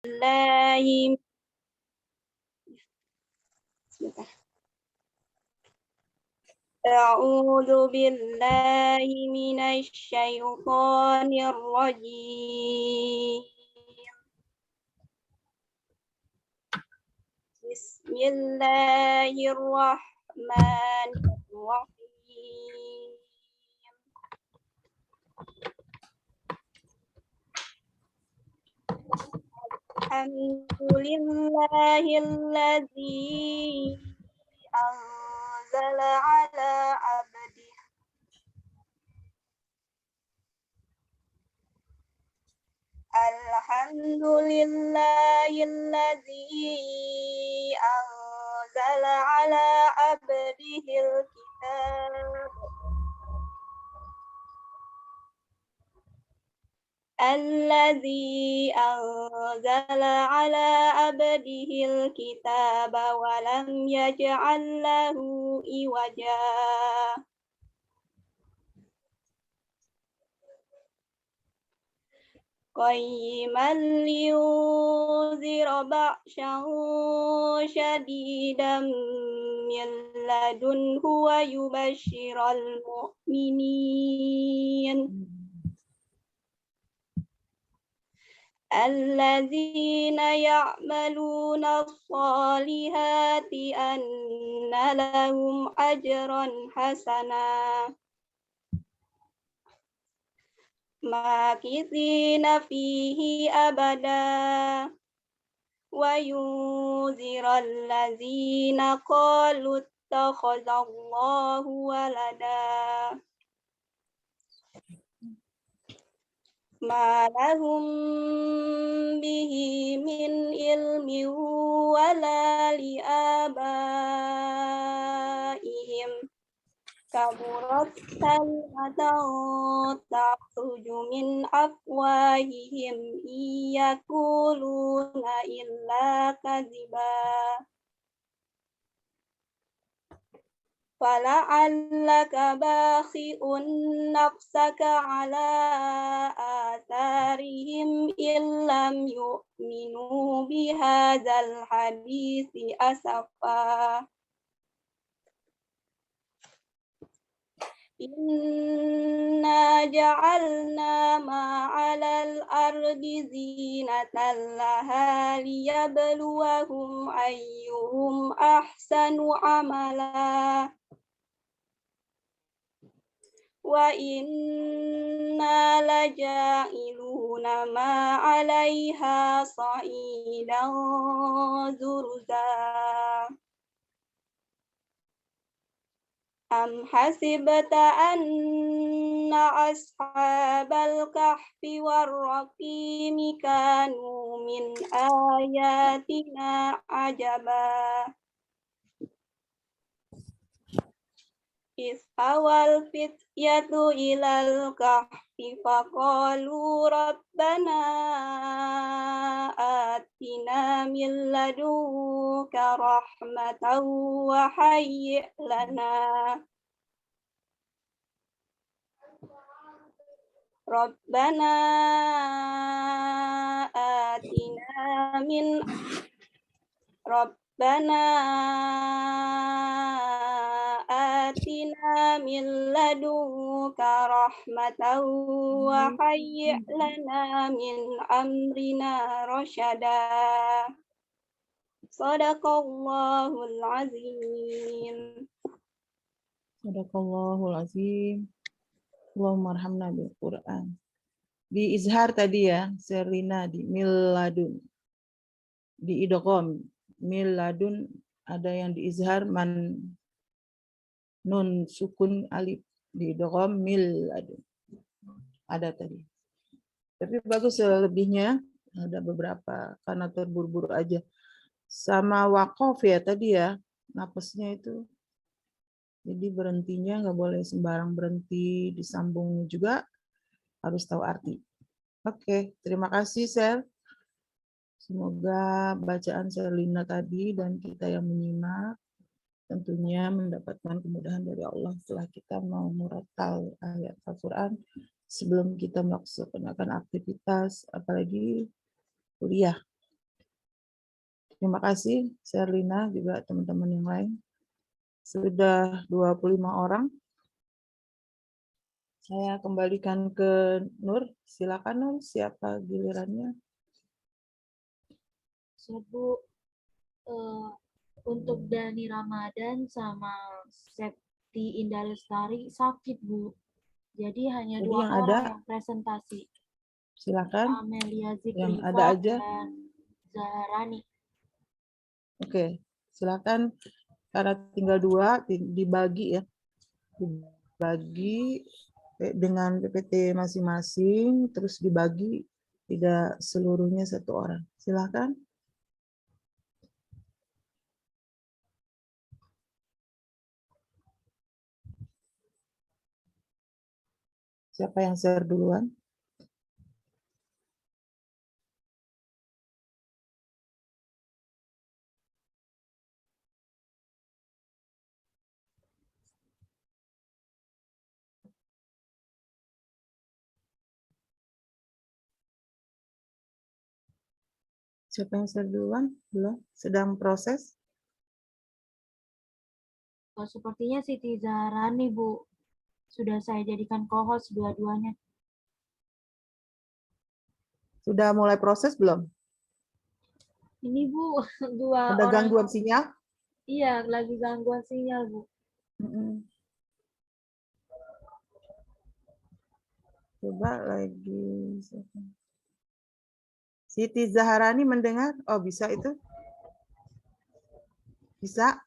بالله أعوذ بالله من الشيطان الرجيم بسم الله الرحمن الرحيم الحمد لله الذي أنزل على عبده الحمد لله الذي أنزل على عبده الكتاب الذي أنزل على عبده الكتاب ولم يجعل له عوجا قيما لينذر بأسا شديدا من لدنه ويبشر المؤمنين الذين يعملون الصالحات أن لهم أجرا حسنا ماكثين فيه أبدا وينذر الذين قالوا اتخذ الله ولدا ما لهم به من علم ولا لآبائهم كبرت كلمة تخرج من أفواههم إن يقولون إلا كذبا فلعلك باخع نفسك على آثارهم إن لم يؤمنوا بهذا الحديث أسفا إنا جعلنا ما على الأرض زينة لها ليبلوهم أيهم أحسن عملا وإنا لجاعلون ما عليها صعيدا جرزا أم حسبت أن أصحاب الكهف والرقيم كانوا من آياتنا عجبا إذ أوى الفتية إلى الكهف فقالوا ربنا آتنا من لدنك رحمة وهيئ لنا ربنا آتنا من لدنك رحمة وهيئ لنا من أمرنا رشدا Sadaqallahul azim. Sadaqallahul azim. Allahumma arhamna bil Quran. Di izhar tadi ya, Serlina di miladun. Di idgham miladun ada yang di izhar man nun sukun alif di idgham miladun. Ada tadi. Tapi bagus selebihnya ada beberapa karena terburu-buru aja. Sama waqaf ya tadi ya, napasnya itu. Jadi berhentinya nggak boleh sembarang berhenti, disambung juga harus tahu arti. Oke, terima kasih Sel. Semoga bacaan Selina tadi dan kita yang menyimak tentunya mendapatkan kemudahan dari Allah setelah kita mau muratal ayat Al-Quran sebelum kita melaksanakan aktivitas, apalagi kuliah. Terima kasih Sherlina, juga teman-teman yang lain. Sudah 25 orang. Saya kembalikan ke Nur. Silakan Nur, siapa gilirannya? Bu, untuk Dani Ramadan sama Septi Indah Lestari sakit, Bu. Jadi hanya Jadi 2 yang orang ada, yang presentasi. silakan. Amelia Yang Zikrifa ada aja. dan Zaharani. Oke, silakan. Karena tinggal 2, dibagi ya. Dibagi dengan PPT masing-masing, terus dibagi, tidak seluruhnya 1 orang. Silakan. Siapa yang share duluan? Siapa yang share duluan? Belum? Sedang proses? Sepertinya Siti Zaharani, Bu. Sudah saya jadikan co-host dua-duanya. Sudah mulai proses belum? Ini, Bu, 2 Ada orang. gangguan sinyal? Iya, lagi gangguan sinyal, Bu. Coba lagi. Siti Zaharani mendengar? Oh, bisa itu? Bisa?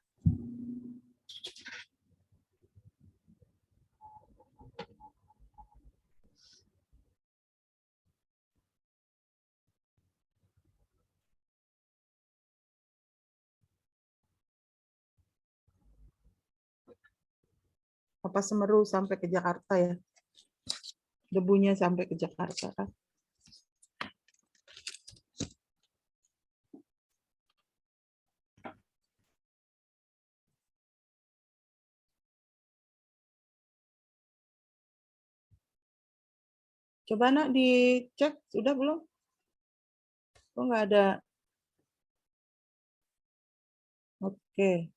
Apa Semeru sampai ke Jakarta ya? Debunya sampai ke Jakarta kan? Coba nak dicek, sudah belum? Kok nggak ada? Oke.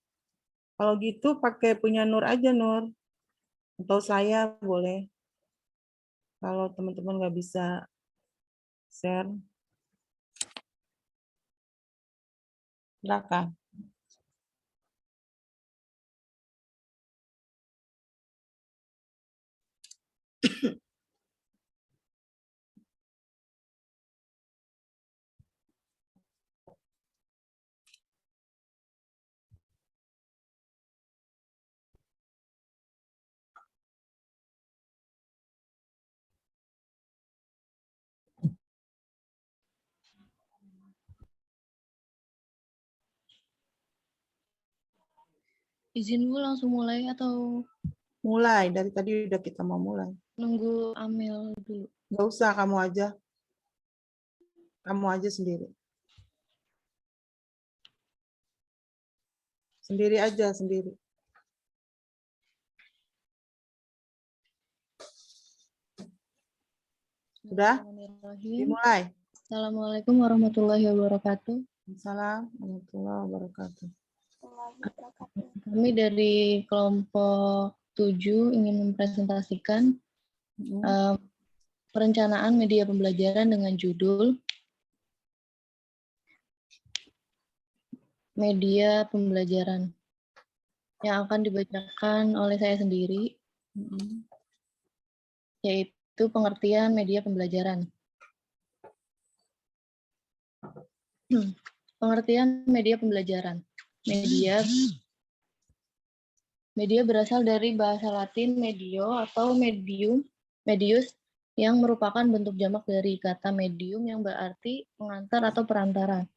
Kalau gitu pakai punya Nur aja, Nur. Atau saya boleh. Kalau teman-teman nggak bisa share, silakan. Izin Bu langsung mulai atau Mulai, dari tadi udah kita mau mulai. nunggu Amel dulu? Nggak usah, kamu aja. Kamu aja sendiri. Sendiri aja, sendiri. Sudah? Dimulai. Assalamualaikum warahmatullahi wabarakatuh. Assalamualaikum warahmatullahi wabarakatuh. Kami dari kelompok 7 ingin mempresentasikan perencanaan media pembelajaran dengan judul Media Pembelajaran yang akan dibacakan oleh saya sendiri, yaitu pengertian media pembelajaran. Pengertian media pembelajaran. Media berasal dari bahasa Latin medio atau medius yang merupakan bentuk jamak dari kata medium yang berarti pengantar atau perantara.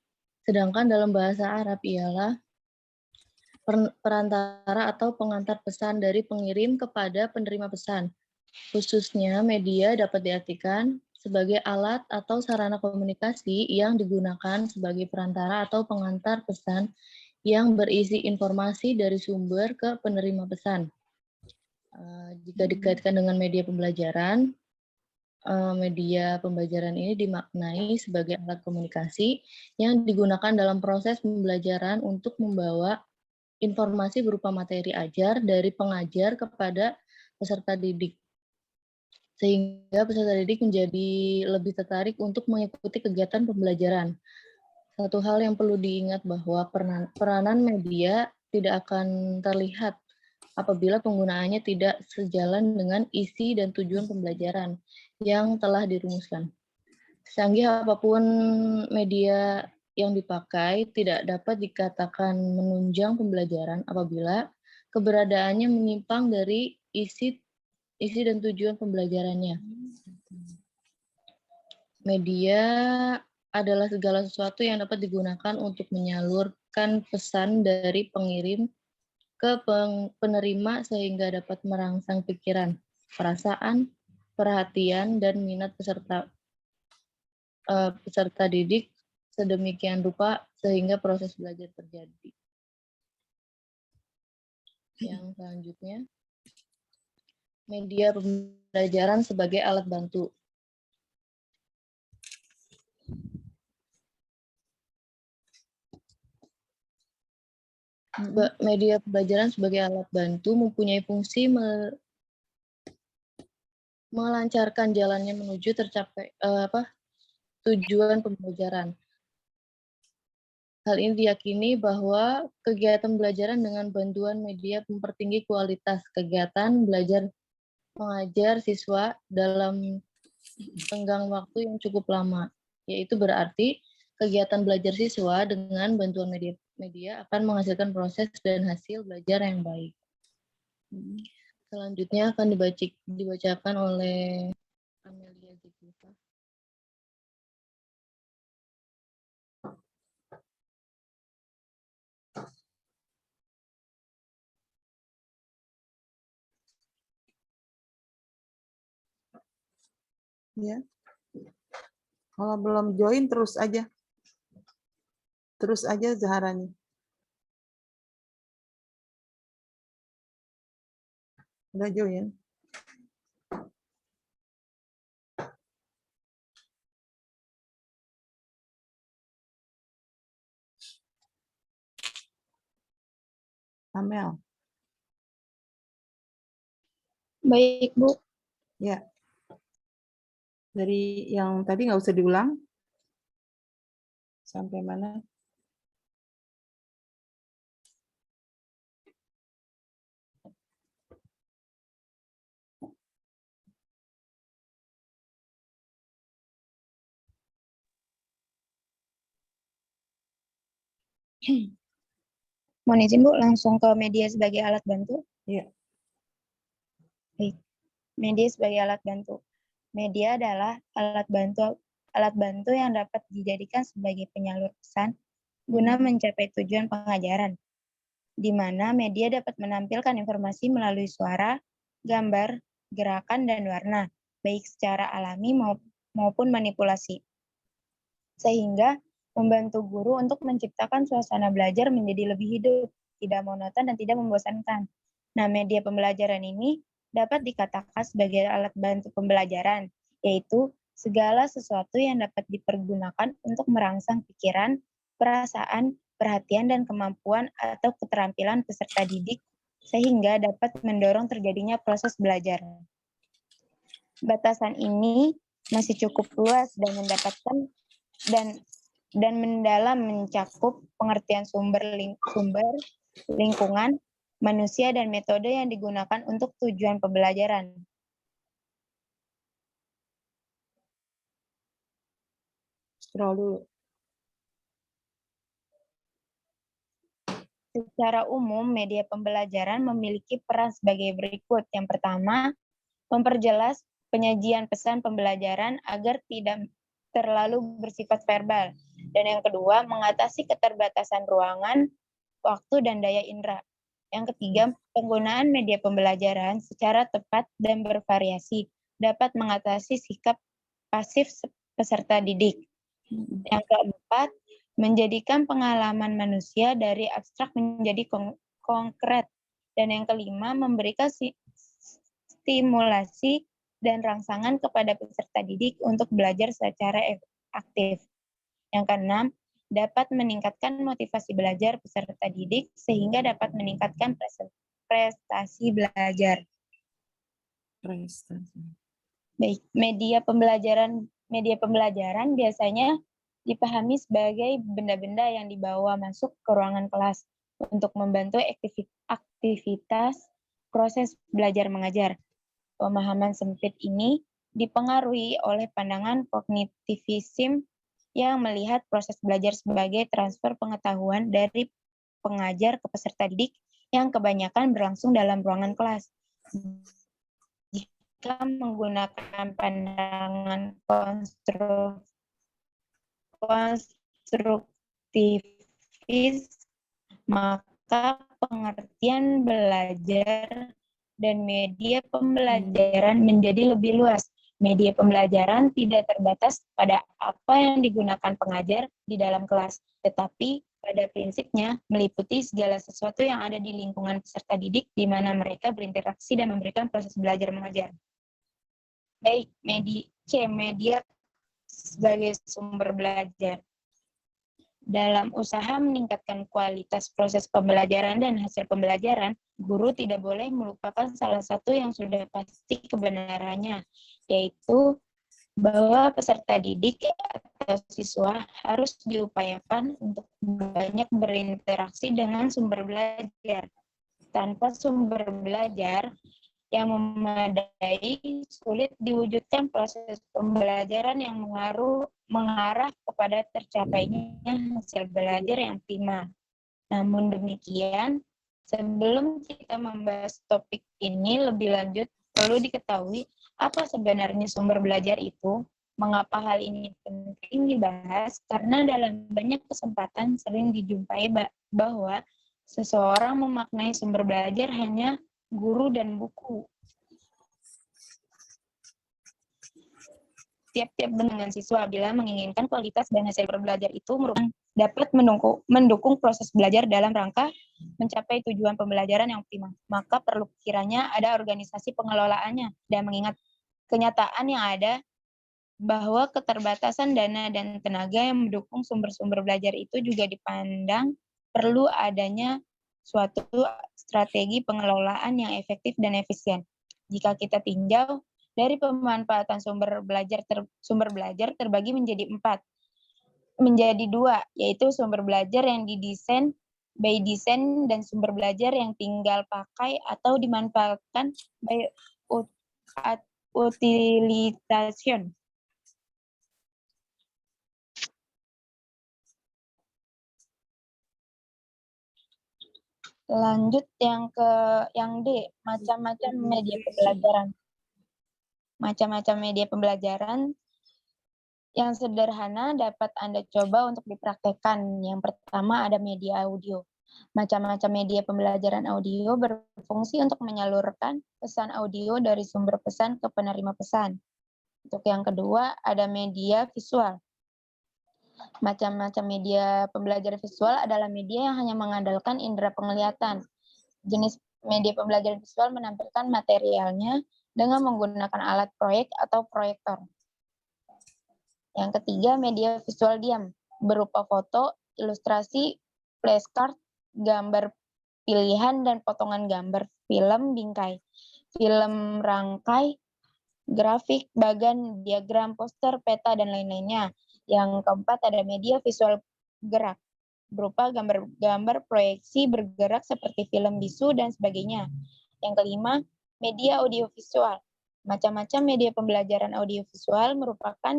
Sedangkan dalam bahasa Arab ialah perantara atau pengantar pesan dari pengirim kepada penerima pesan. Khususnya media dapat diartikan sebagai alat atau sarana komunikasi yang digunakan sebagai perantara atau pengantar pesan yang berisi informasi dari sumber ke penerima pesan. Jika dikaitkan dengan media pembelajaran, media pembelajaran ini dimaknai sebagai alat komunikasi yang digunakan dalam proses pembelajaran untuk membawa informasi berupa materi ajar dari pengajar kepada peserta didik, sehingga peserta didik menjadi lebih tertarik untuk mengikuti kegiatan pembelajaran. Satu hal yang perlu diingat bahwa peranan media tidak akan terlihat apabila penggunaannya tidak sejalan dengan isi dan tujuan pembelajaran yang telah dirumuskan. Secanggih apapun media yang dipakai, tidak dapat dikatakan menunjang pembelajaran apabila keberadaannya menyimpang dari isi dan tujuan pembelajarannya. Media adalah segala sesuatu yang dapat digunakan untuk menyalurkan pesan dari pengirim ke penerima sehingga dapat merangsang pikiran, perasaan, perhatian, dan minat peserta didik sedemikian rupa sehingga proses belajar terjadi. Yang selanjutnya, media pembelajaran sebagai alat bantu. Media pembelajaran sebagai alat bantu mempunyai fungsi melancarkan jalannya menuju tercapai tujuan pembelajaran. Hal ini diyakini bahwa kegiatan pembelajaran dengan bantuan media mempertinggi kualitas kegiatan belajar mengajar siswa dalam tenggang waktu yang cukup lama, yaitu berarti kegiatan belajar siswa dengan bantuan media akan menghasilkan proses dan hasil belajar yang baik. Selanjutnya akan dibacakan oleh Amelia Zikrifa. Ya. Kalau belum join terus aja. Terus aja Zaharani. Udah join. Amel. Baik, Bu. Ya. Dari yang tadi nggak usah diulang. Sampai mana? Mohon izin, Bu, langsung ke media sebagai alat bantu. Iya. Baik. Media sebagai alat bantu. Media adalah alat bantu yang dapat dijadikan sebagai penyalur pesan guna mencapai tujuan pengajaran, di mana media dapat menampilkan informasi melalui suara, gambar, gerakan, dan warna, baik secara alami maupun manipulasi, sehingga membantu guru untuk menciptakan suasana belajar menjadi lebih hidup, tidak monoton, dan tidak membosankan. Nah, media pembelajaran ini dapat dikatakan sebagai alat bantu pembelajaran, yaitu segala sesuatu yang dapat dipergunakan untuk merangsang pikiran, perasaan, perhatian, dan kemampuan atau keterampilan peserta didik, sehingga dapat mendorong terjadinya proses belajar. Batasan ini masih cukup luas dan mendalam mencakup pengertian sumber, lingkungan, manusia, dan metode yang digunakan untuk tujuan pembelajaran. Scroll dulu. Secara umum, media pembelajaran memiliki peran sebagai berikut. Yang pertama, memperjelas penyajian pesan pembelajaran agar tidak terlalu bersifat verbal. Dan yang kedua, mengatasi keterbatasan ruangan, waktu, dan daya indera. Yang ketiga, penggunaan media pembelajaran secara tepat dan bervariasi dapat mengatasi sikap pasif peserta didik. Yang keempat, menjadikan pengalaman manusia dari abstrak menjadi konkret. Dan yang kelima, memberikan stimulasi dan rangsangan kepada peserta didik untuk belajar secara aktif. Yang keenam, dapat meningkatkan motivasi belajar peserta didik sehingga dapat meningkatkan prestasi belajar. Prestasi. Baik, media pembelajaran biasanya dipahami sebagai benda-benda yang dibawa masuk ke ruangan kelas untuk membantu aktivitas proses belajar mengajar. Pemahaman sempit ini dipengaruhi oleh pandangan kognitivism yang melihat proses belajar sebagai transfer pengetahuan dari pengajar ke peserta didik yang kebanyakan berlangsung dalam ruangan kelas. Jika menggunakan pandangan konstruktivis, maka pengertian belajar dan media pembelajaran menjadi lebih luas. Media pembelajaran tidak terbatas pada apa yang digunakan pengajar di dalam kelas, tetapi pada prinsipnya meliputi segala sesuatu yang ada di lingkungan peserta didik di mana mereka berinteraksi dan memberikan proses belajar mengajar. Baik, media sebagai sumber belajar. Dalam usaha meningkatkan kualitas proses pembelajaran dan hasil pembelajaran, guru tidak boleh melupakan salah satu yang sudah pasti kebenarannya, yaitu bahwa peserta didik atau siswa harus diupayakan untuk banyak berinteraksi dengan sumber belajar. Tanpa sumber belajar yang memadai, sulit diwujudkan proses pembelajaran yang mengarah kepada tercapainya hasil belajar yang optimal. Namun demikian, sebelum kita membahas topik ini lebih lanjut, perlu diketahui apa sebenarnya sumber belajar itu, mengapa hal ini penting dibahas, karena dalam banyak kesempatan sering dijumpai bahwa seseorang memaknai sumber belajar hanya guru dan buku. Tiap-tiap dengan siswa bila menginginkan kualitas dan hasil belajar itu dapat mendukung proses belajar dalam rangka mencapai tujuan pembelajaran yang optimal. Maka perlu kiranya ada organisasi pengelolaannya dan mengingat kenyataan yang ada bahwa keterbatasan dana dan tenaga yang mendukung sumber-sumber belajar itu juga dipandang perlu adanya suatu strategi pengelolaan yang efektif dan efisien. Jika kita tinjau dari pemanfaatan sumber belajar terbagi menjadi 2, yaitu sumber belajar yang didesain by design dan sumber belajar yang tinggal pakai atau dimanfaatkan by utilization. Lanjut yang D, macam-macam media pembelajaran. Macam-macam media pembelajaran yang sederhana dapat Anda coba untuk dipraktekkan. Yang pertama ada media audio. Macam-macam media pembelajaran audio berfungsi untuk menyalurkan pesan audio dari sumber pesan ke penerima pesan. Untuk yang kedua ada media visual. Macam-macam media pembelajaran visual adalah media yang hanya mengandalkan indera penglihatan. Jenis media pembelajaran visual menampilkan materialnya dengan menggunakan alat proyek atau proyektor. Yang ketiga, media visual diam, berupa foto, ilustrasi, flashcard, gambar pilihan, dan potongan gambar, film bingkai, film rangkai, grafik, bagan, diagram, poster, peta, dan lain-lainnya. Yang keempat ada media visual gerak, berupa gambar-gambar proyeksi bergerak seperti film bisu dan sebagainya. Yang kelima, media audiovisual. Macam-macam media pembelajaran audiovisual merupakan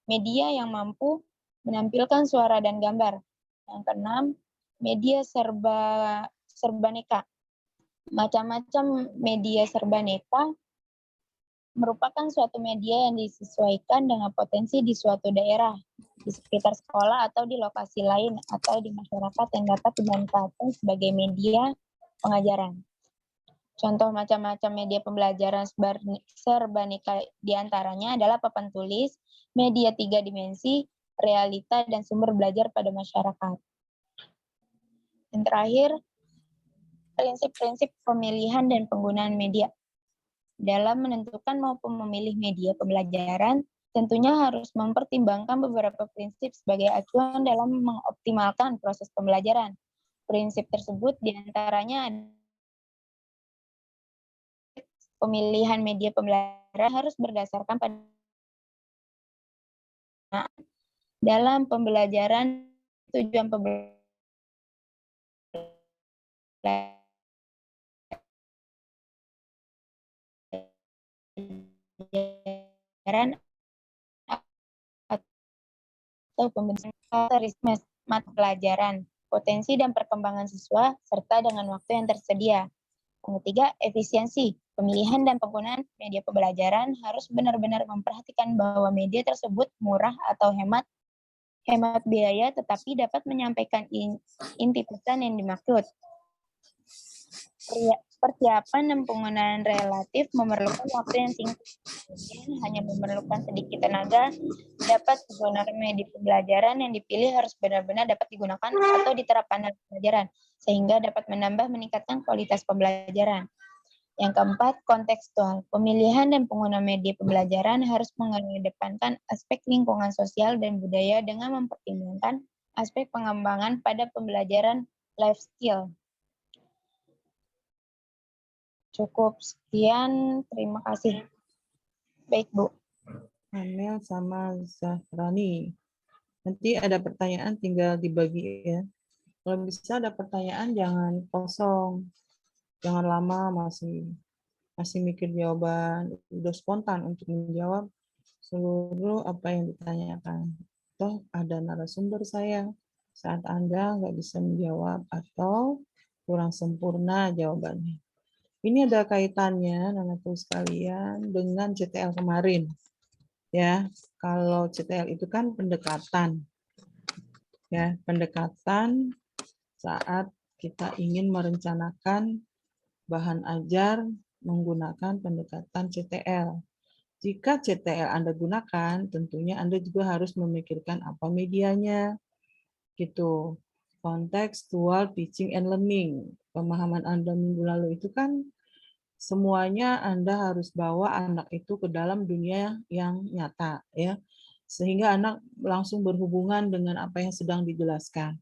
media yang mampu menampilkan suara dan gambar. Yang keenam, media serbaneka. Macam-macam media serbaneka merupakan suatu media yang disesuaikan dengan potensi di suatu daerah, di sekitar sekolah atau di lokasi lain, atau di masyarakat yang dapat dimanfaatkan sebagai media pengajaran. Contoh macam-macam media pembelajaran serbaneka diantaranya adalah papan tulis, media 3 dimensi, realita, dan sumber belajar pada masyarakat. Dan terakhir, prinsip-prinsip pemilihan dan penggunaan media. Dalam menentukan maupun memilih media pembelajaran, tentunya harus mempertimbangkan beberapa prinsip sebagai acuan dalam mengoptimalkan proses pembelajaran. Prinsip tersebut diantaranya pemilihan media pembelajaran harus berdasarkan pada dalam pembelajaran tujuan pembelajaran atau pembentukan karakteristik mata pelajaran, potensi dan perkembangan siswa, serta dengan waktu yang tersedia. Yang ketiga, efisiensi. Pemilihan dan penggunaan media pembelajaran harus benar-benar memperhatikan bahwa media tersebut murah atau hemat biaya, tetapi dapat menyampaikan inti pesan yang dimaksud. Persiapan dan penggunaan relatif memerlukan waktu yang singkat. Kemudian hanya memerlukan sedikit tenaga dapat digunakan media pembelajaran yang dipilih harus benar-benar dapat digunakan atau diterapkan dalam pembelajaran, sehingga dapat meningkatkan kualitas pembelajaran. Yang keempat, kontekstual. Pemilihan dan penggunaan media pembelajaran harus mengedepankan aspek lingkungan sosial dan budaya dengan mempertimbangkan aspek pengembangan pada pembelajaran life skill. Cukup sekian, terima kasih. Baik, Bu. Amel sama Zahrani. Nanti ada pertanyaan tinggal dibagi ya. Kalau bisa ada pertanyaan jangan kosong. Jangan lama masih mikir jawaban, udah spontan untuk menjawab seluruh apa yang ditanyakan. Toh ada narasumber saya saat Anda nggak bisa menjawab atau kurang sempurna jawabannya. Ini ada kaitannya, anak-anakku sekalian, dengan CTL kemarin. Ya, kalau CTL itu kan pendekatan. Ya, pendekatan saat kita ingin merencanakan bahan ajar menggunakan pendekatan CTL. Jika CTL Anda gunakan, tentunya Anda juga harus memikirkan apa medianya, gitu. Contextual teaching and learning. Pemahaman Anda minggu lalu itu kan semuanya Anda harus bawa anak itu ke dalam dunia yang nyata, ya, sehingga anak langsung berhubungan dengan apa yang sedang dijelaskan.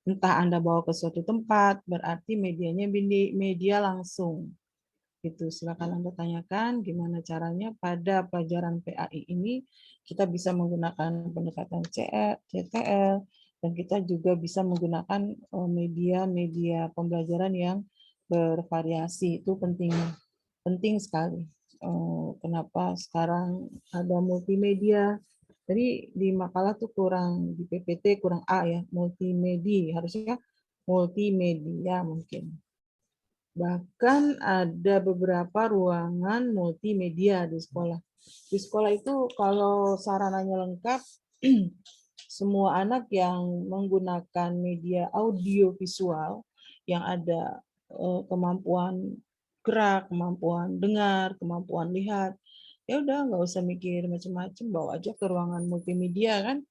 Entah Anda bawa ke suatu tempat, berarti medianya media langsung. Gitu. Silakan Anda tanyakan gimana caranya pada pelajaran PAI ini kita bisa menggunakan pendekatan CTL dan kita juga bisa menggunakan media-media pembelajaran yang bervariasi. Itu penting sekali. Kenapa sekarang ada multimedia? Jadi di makalah tuh kurang, di PPT kurang A ya, multimedia, harusnya multimedia mungkin. Bahkan ada beberapa ruangan multimedia di sekolah. Di sekolah itu kalau sarananya lengkap, semua anak yang menggunakan media audio visual yang ada kemampuan gerak, kemampuan dengar, kemampuan lihat, ya udah nggak usah mikir macam-macam, bawa aja ke ruangan multimedia kan,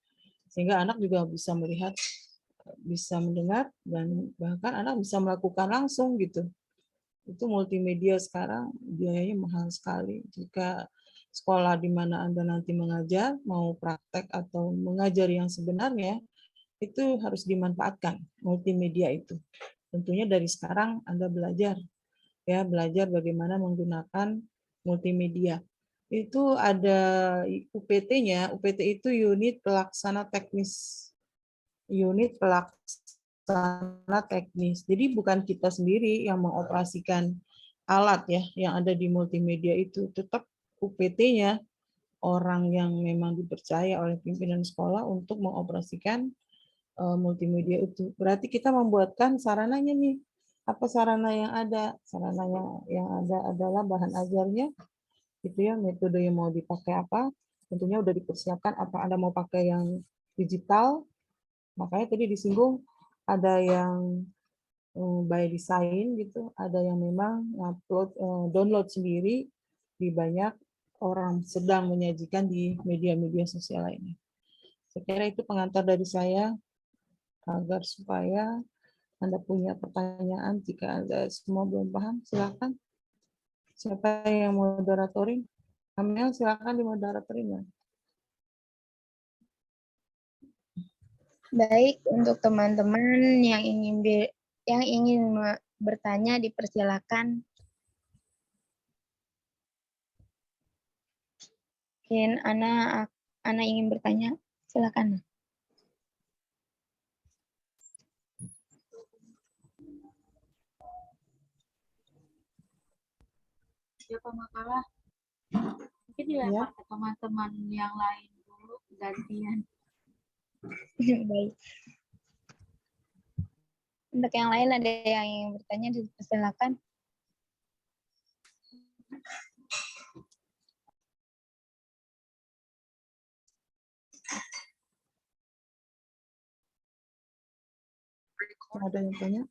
sehingga anak juga bisa melihat, bisa mendengar, dan bahkan anak bisa melakukan langsung gitu. Itu multimedia sekarang biayanya mahal sekali. Jika sekolah di mana Anda nanti mengajar, mau praktek atau mengajar yang sebenarnya, itu harus dimanfaatkan multimedia itu. Tentunya dari sekarang Anda belajar bagaimana menggunakan multimedia. Itu ada UPT-nya, UPT itu unit pelaksana teknis. Unit pelaksana teknis. Jadi bukan kita sendiri yang mengoperasikan alat ya yang ada di multimedia itu, tetap UPT-nya orang yang memang dipercaya oleh pimpinan sekolah untuk mengoperasikan multimedia itu. Berarti kita membuatkan sarananya nih. Apa sarana yang ada? Sarana yang ada adalah bahan ajarnya, gitu ya, metode yang mau dipakai apa. Tentunya udah dipersiapkan apa Anda mau pakai yang digital. Makanya tadi disinggung ada yang by design gitu, ada yang memang download sendiri di banyak orang sedang menyajikan di media-media sosial lainnya. Saya kira itu pengantar dari saya agar supaya Anda punya pertanyaan. Jika Anda semua belum paham, silakan. Siapa yang moderatorin? Amel, silakan dimoderatorin ya. Baik, untuk teman-teman yang ingin bertanya dipersilakan. Mungkin Ana ingin bertanya, silakan. Siapa makalah? Mungkin dilempar ke teman-teman yang lain dulu, gantian. Baik. Untuk yang lain ada yang ingin bertanya, dipersilakan. Ada yang tanya?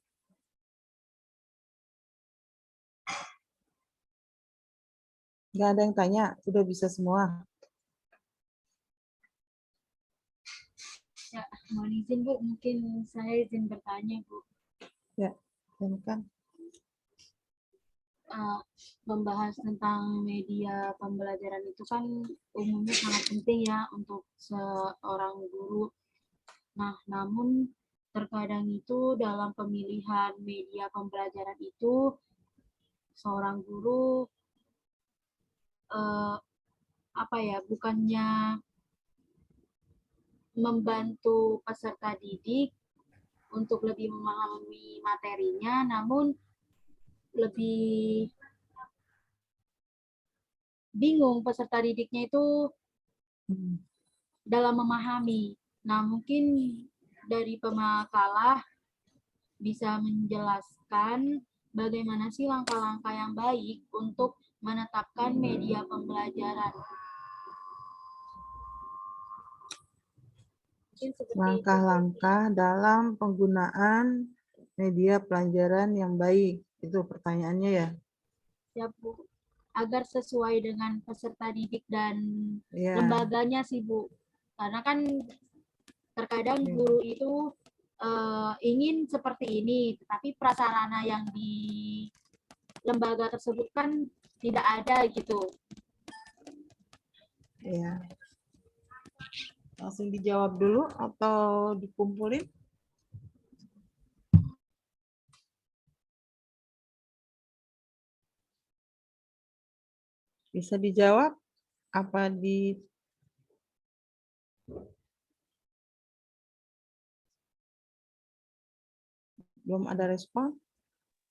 Nggak ada yang tanya, sudah bisa semua. Ya, mohon izin Bu, mungkin saya izin bertanya Bu. Ya, silakan. Membahas tentang media pembelajaran itu kan umumnya sangat penting ya untuk seorang guru. Nah, namun terkadang itu dalam pemilihan media pembelajaran itu seorang guru bukannya membantu peserta didik untuk lebih memahami materinya, namun lebih bingung peserta didiknya itu dalam memahami. Nah, mungkin dari pemakalah bisa menjelaskan bagaimana sih langkah-langkah yang baik untuk menetapkan media pembelajaran. Langkah-langkah dalam penggunaan media pelajaran yang baik. Itu pertanyaannya ya? Ya, Bu. Agar sesuai dengan peserta didik dan Ya. lembaganya sih, Bu. Karena kan terkadang guru itu ingin seperti ini, tetapi prasarana yang di lembaga tersebut kan tidak ada gitu. Ya. Langsung dijawab dulu atau dikumpulin? Bisa dijawab? Apa belum ada respon?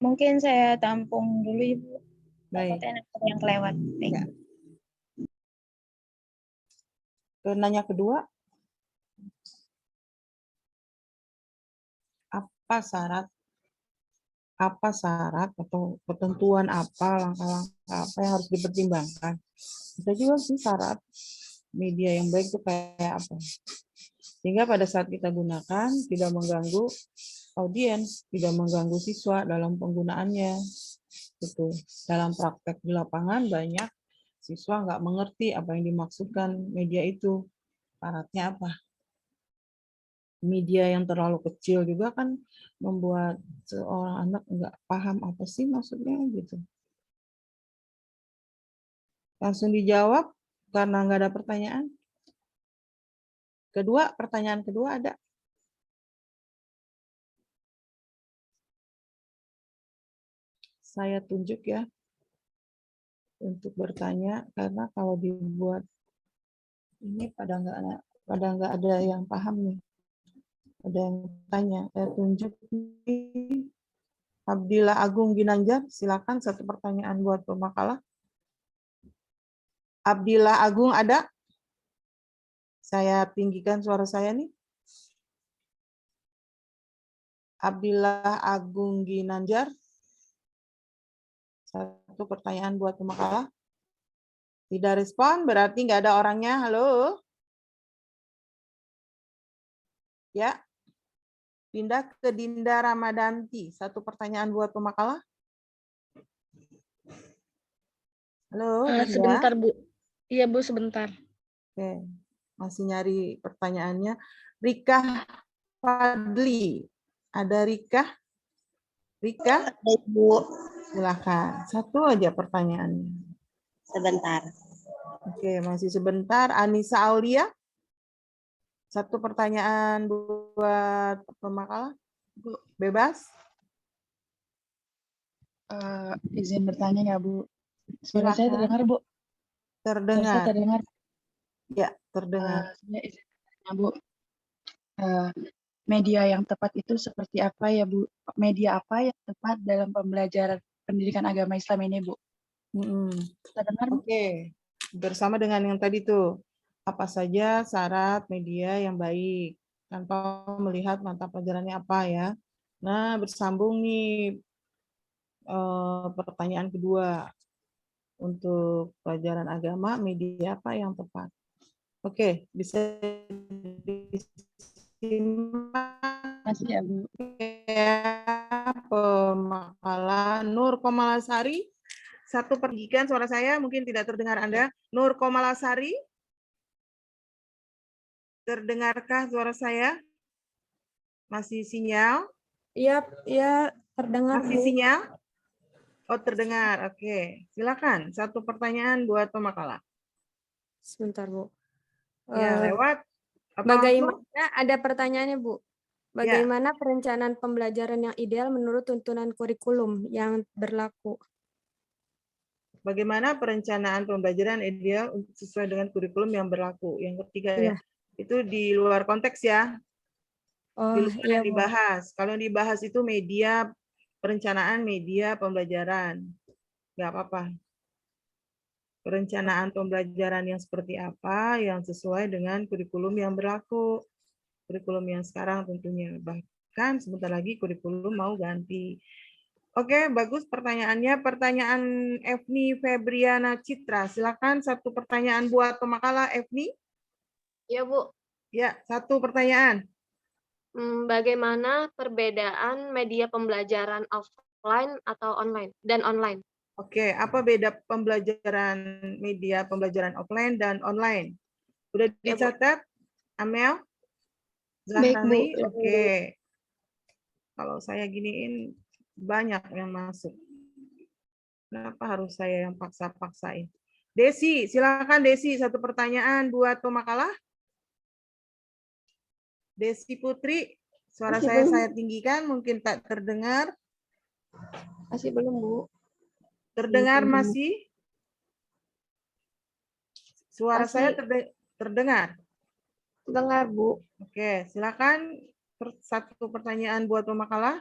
Mungkin saya tampung dulu, Ibu. Baik. Takutnya ada yang kelewat. Baik. Ya. Nanya kedua, apa syarat atau ketentuan apa, langkah-langkah apa yang harus dipertimbangkan? Bisa juga sih syarat media yang baik itu kayak apa. Sehingga pada saat kita gunakan tidak mengganggu audiens, tidak mengganggu siswa dalam penggunaannya. Gitu. Dalam praktek di lapangan banyak siswa nggak mengerti apa yang dimaksudkan media itu. Syaratnya apa? Media yang terlalu kecil juga kan membuat seorang anak nggak paham apa sih maksudnya gitu. Langsung dijawab karena nggak ada pertanyaan. Pertanyaan kedua ada. Saya tunjuk ya untuk bertanya karena kalau dibuat ini pada nggak ada yang paham nih. Ada yang tanya, saya tunjuk nih. Abdillah Agung Ginanjar, silakan satu pertanyaan buat pemakalah. Abdillah Agung ada? Saya tinggikan suara saya nih. Abdillah Agung Ginanjar. Satu pertanyaan buat pemakalah. Tidak respon, berarti nggak ada orangnya. Halo? Ya. Pindah ke Dinda Ramadanti. Satu pertanyaan buat pemakalah. Halo, Dinda. Sebentar, Bu. Iya, Bu, sebentar. Oke, masih nyari pertanyaannya. Rika Fadli. Ada Rika? Rika? Baik, Bu. Silakan. Satu aja pertanyaannya. Sebentar. Oke, masih sebentar. Anissa Aulia. Satu pertanyaan buat pemakalah. Bu, bebas. Izin bertanya ya Bu. Suara saya Silakan. terdengar Bu? Suara saya Terdengar. terdengar. Ya, terdengar. Saya izin bertanya Bu. Media yang tepat itu seperti apa ya Bu? Media apa yang tepat dalam pembelajaran pendidikan agama Islam ini Bu? Mm-mm. Terdengar Bu? Oke, bersama dengan yang tadi tuh, apa saja syarat media yang baik tanpa melihat mata pelajarannya apa ya. Nah, bersambung nih pertanyaan kedua. Untuk pelajaran agama, media apa yang tepat? Oke, bisa disimak Masih ya Bu? ya pemakalah Nur Komalasari. Satu pergikan suara saya, mungkin tidak terdengar Anda. Nur Komalasari. Terdengarkah suara saya? Masih sinyal? Iya, iya terdengar Masih Bu. sinyal? Oh, terdengar. Oke, silakan. Satu pertanyaan buat pemakalah. Sebentar Bu. Ya, lewat. Apa langsung? Bagaimana ada pertanyaannya Bu? Bagaimana perencanaan pembelajaran yang ideal menurut tuntunan kurikulum yang berlaku? Bagaimana perencanaan pembelajaran ideal sesuai dengan kurikulum yang berlaku? Yang ketiga ya. Iya. Itu di luar konteks ya. Oh Di luar iya yang Bu. dibahas. Kalau yang dibahas itu media, perencanaan media pembelajaran. Nggak apa-apa. Perencanaan pembelajaran yang seperti apa yang sesuai dengan kurikulum yang berlaku. Kurikulum yang sekarang tentunya. Bahkan sebentar lagi kurikulum mau ganti. Oke, bagus pertanyaannya. Pertanyaan Evni Febriana Citra. Silakan satu pertanyaan buat pemakalah Evni. Ya Bu, Ya, satu pertanyaan. bagaimana perbedaan media pembelajaran offline atau online dan online? Oke, apa beda pembelajaran media pembelajaran offline dan online? Udah Ya, Bu. dicatat, Amel? Baik, Bu. Zahrani? Oke. Kalau saya giniin banyak yang masuk. Kenapa harus saya yang paksa-paksain? Desi, silakan Desi satu pertanyaan buat pemakalah. Desi Putri, suara saya tinggikan, mungkin tak terdengar. Masih belum Bu. Terdengar masih? Suara Masih. saya terdengar. Dengar Bu. Oke, silakan satu pertanyaan buat pemakalah.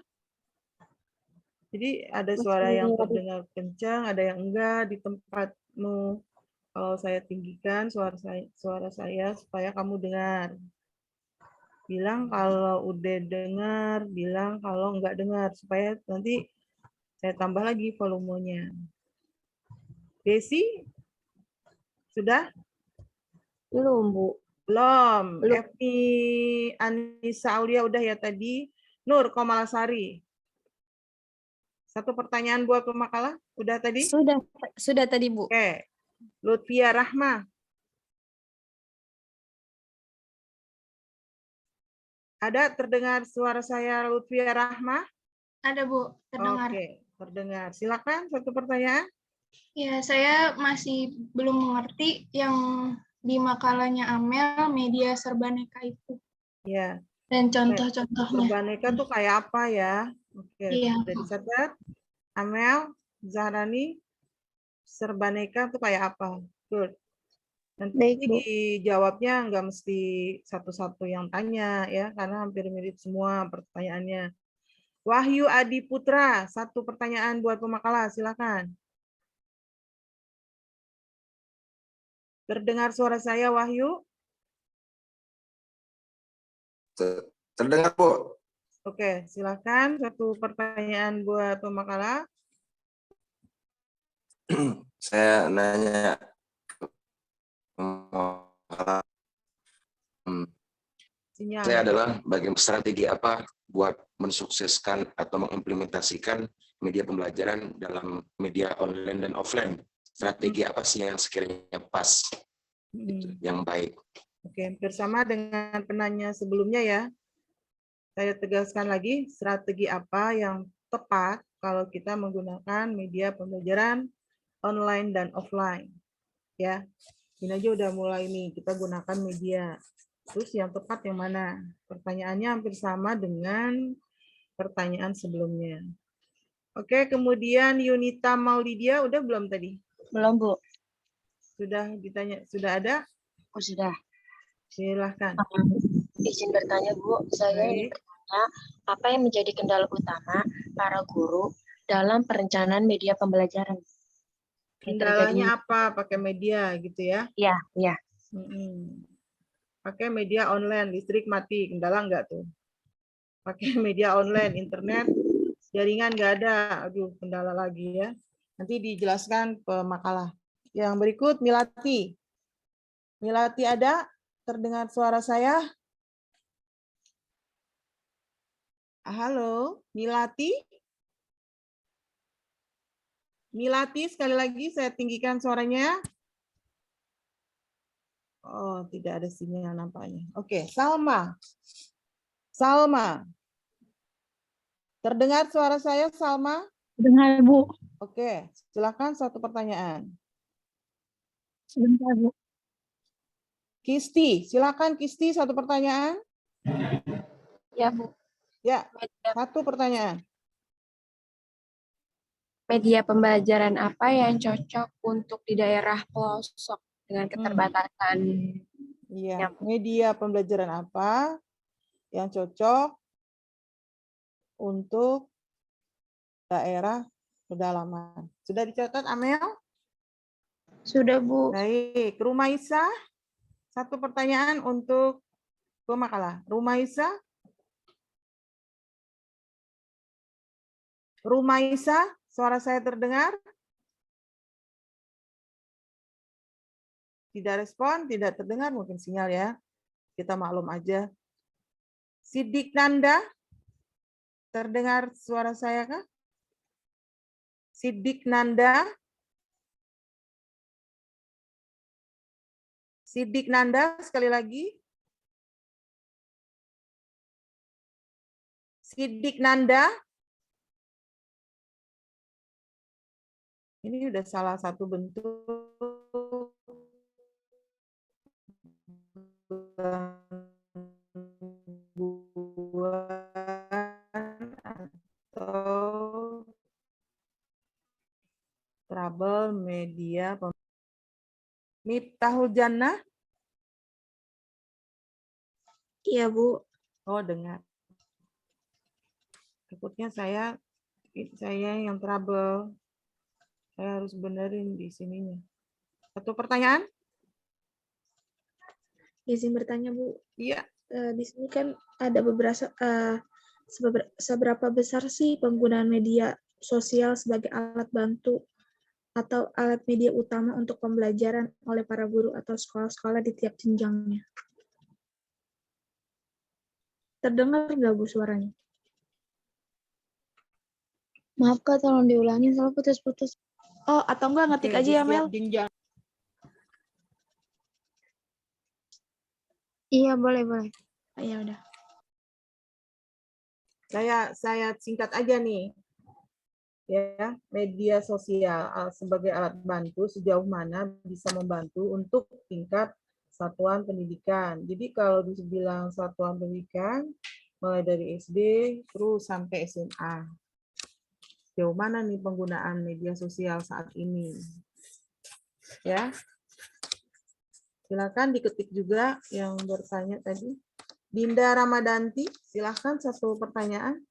Jadi ada suara yang terdengar kencang, ada yang enggak di tempatmu. Kalau saya tinggikan suara saya supaya kamu dengar. Bilang kalau udah dengar, bilang kalau enggak dengar supaya nanti saya tambah lagi volumenya. Desi, sudah? Belum Bu. Belum. Evni Anissa Aulia udah ya tadi. Nur Komalasari. Satu pertanyaan buat pemakalah. Udah tadi? Sudah tadi Bu. Oke. Lutfia Rahma. Ada terdengar suara saya Lutfia Rahma? Ada Bu, terdengar. Oke, terdengar. Silakan satu pertanyaan. Ya, saya masih belum mengerti yang di makalahnya Amel, media serbaneka itu. Ya. Dan contoh-contohnya. Serbaneka tuh kayak apa ya? Oke, Iya. sudah dicatat. Amel, Zahrani, serbaneka tuh kayak apa? Good. Nanti Baik, Bu. dijawabnya nggak mesti satu-satu yang tanya ya, karena hampir mirip semua pertanyaannya. Wahyu Adi Putra, satu pertanyaan buat pemakalah, silakan. Terdengar suara saya, Wahyu? Terdengar, Bu. Oke, silakan satu pertanyaan buat pemakalah. Saya nanya Sinyal. saya adalah bagaimana strategi apa buat mensukseskan atau mengimplementasikan media pembelajaran dalam media online dan offline. Strategi apa sih yang sekiranya pas, yang baik? Oke, bersama dengan penanya sebelumnya ya. Saya tegaskan lagi, strategi apa yang tepat kalau kita menggunakan media pembelajaran online dan offline. Ya, ini aja udah mulai nih, kita gunakan media. Terus yang tepat yang mana? Pertanyaannya hampir sama dengan pertanyaan sebelumnya. Oke, kemudian Yunita Maulidia udah belum tadi? Belum, Bu. Sudah ditanya, sudah ada? Oh, sudah. Silahkan. Izin bertanya, Bu. Saya ingin Baik. bertanya, apa yang menjadi kendala utama para guru dalam perencanaan media pembelajaran? Kendalanya apa? Pakai media gitu ya? Ya. Pakai media online, listrik mati, kendala enggak tuh? Pakai media online, internet, jaringan enggak ada, aduh kendala lagi ya. Nanti dijelaskan pemakalah. Yang berikut Milati. Milati ada? Terdengar suara saya? Halo, Milati? Milati, sekali lagi saya tinggikan suaranya. Oh, tidak ada sinyal nampaknya. Oke, Salma. Salma. Terdengar suara saya, Salma? Dengar, Bu. Oke, silakan satu pertanyaan. Sebentar, Bu. Kisti, silakan Kisti satu pertanyaan. Ya, Bu. Ya, satu pertanyaan. Media pembelajaran apa yang cocok untuk di daerah pelosok dengan keterbatasan? Iya, media pembelajaran apa yang cocok untuk daerah pedalaman? Sudah dicatat, Amel? Sudah, Bu. Baik, Rumaisa, satu pertanyaan untuk pemakalah. Rumaisa? Rumaisa, suara saya terdengar? Tidak respon, tidak terdengar, mungkin sinyal ya. Kita maklum aja. Sidik Nanda, terdengar suara saya kah? Sidik Nanda? Sidik Nanda, sekali lagi. Sidik Nanda? Ini udah salah satu bentuk atau trouble media. Miftahul Jannah? Iya, Bu. Oh, dengar. Takutnya saya yang trouble. Saya harus benerin di sininya. Satu pertanyaan? Izin bertanya, Bu. Iya. Di sini kan ada seberapa besar sih penggunaan media sosial sebagai alat bantu atau alat media utama untuk pembelajaran oleh para guru atau sekolah-sekolah di tiap jenjangnya? Terdengar nggak, Bu, suaranya? Maaf, Kak, tolong diulangi, soalnya putus-putus. Oh, atau enggak ngetik aja ya, Mel? Iya, boleh. Oh, ya udah. Saya singkat aja nih. Ya, media sosial sebagai alat bantu sejauh mana bisa membantu untuk tingkat satuan pendidikan. Jadi kalau dibilang satuan pendidikan mulai dari SD terus sampai SMA. Sejauh mana nih penggunaan media sosial saat ini? Ya. Silakan diketik juga yang bertanya tadi. Dinda Ramadanti, silakan satu pertanyaan.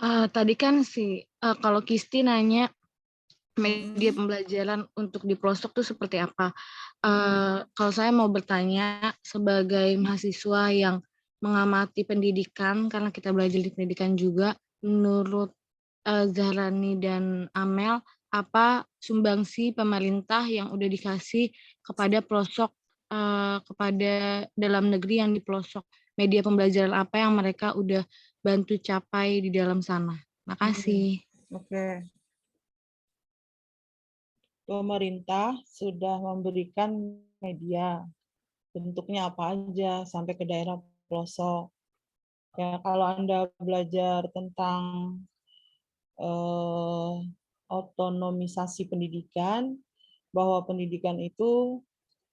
Tadi kan kalau Kisti nanya media pembelajaran untuk di pelosok itu seperti apa. Kalau saya mau bertanya sebagai mahasiswa yang mengamati pendidikan, karena kita belajar di pendidikan juga, menurut Zahrani dan Amel, apa sumbangsi pemerintah yang udah dikasih kepada pelosok, kepada dalam negeri yang di pelosok, media pembelajaran apa yang mereka udah bantu capai di dalam sana. Makasih. Oke. Pemerintah sudah memberikan media, bentuknya apa aja sampai ke daerah pelosok. Ya, kalau Anda belajar tentang otonomisasi pendidikan, bahwa pendidikan itu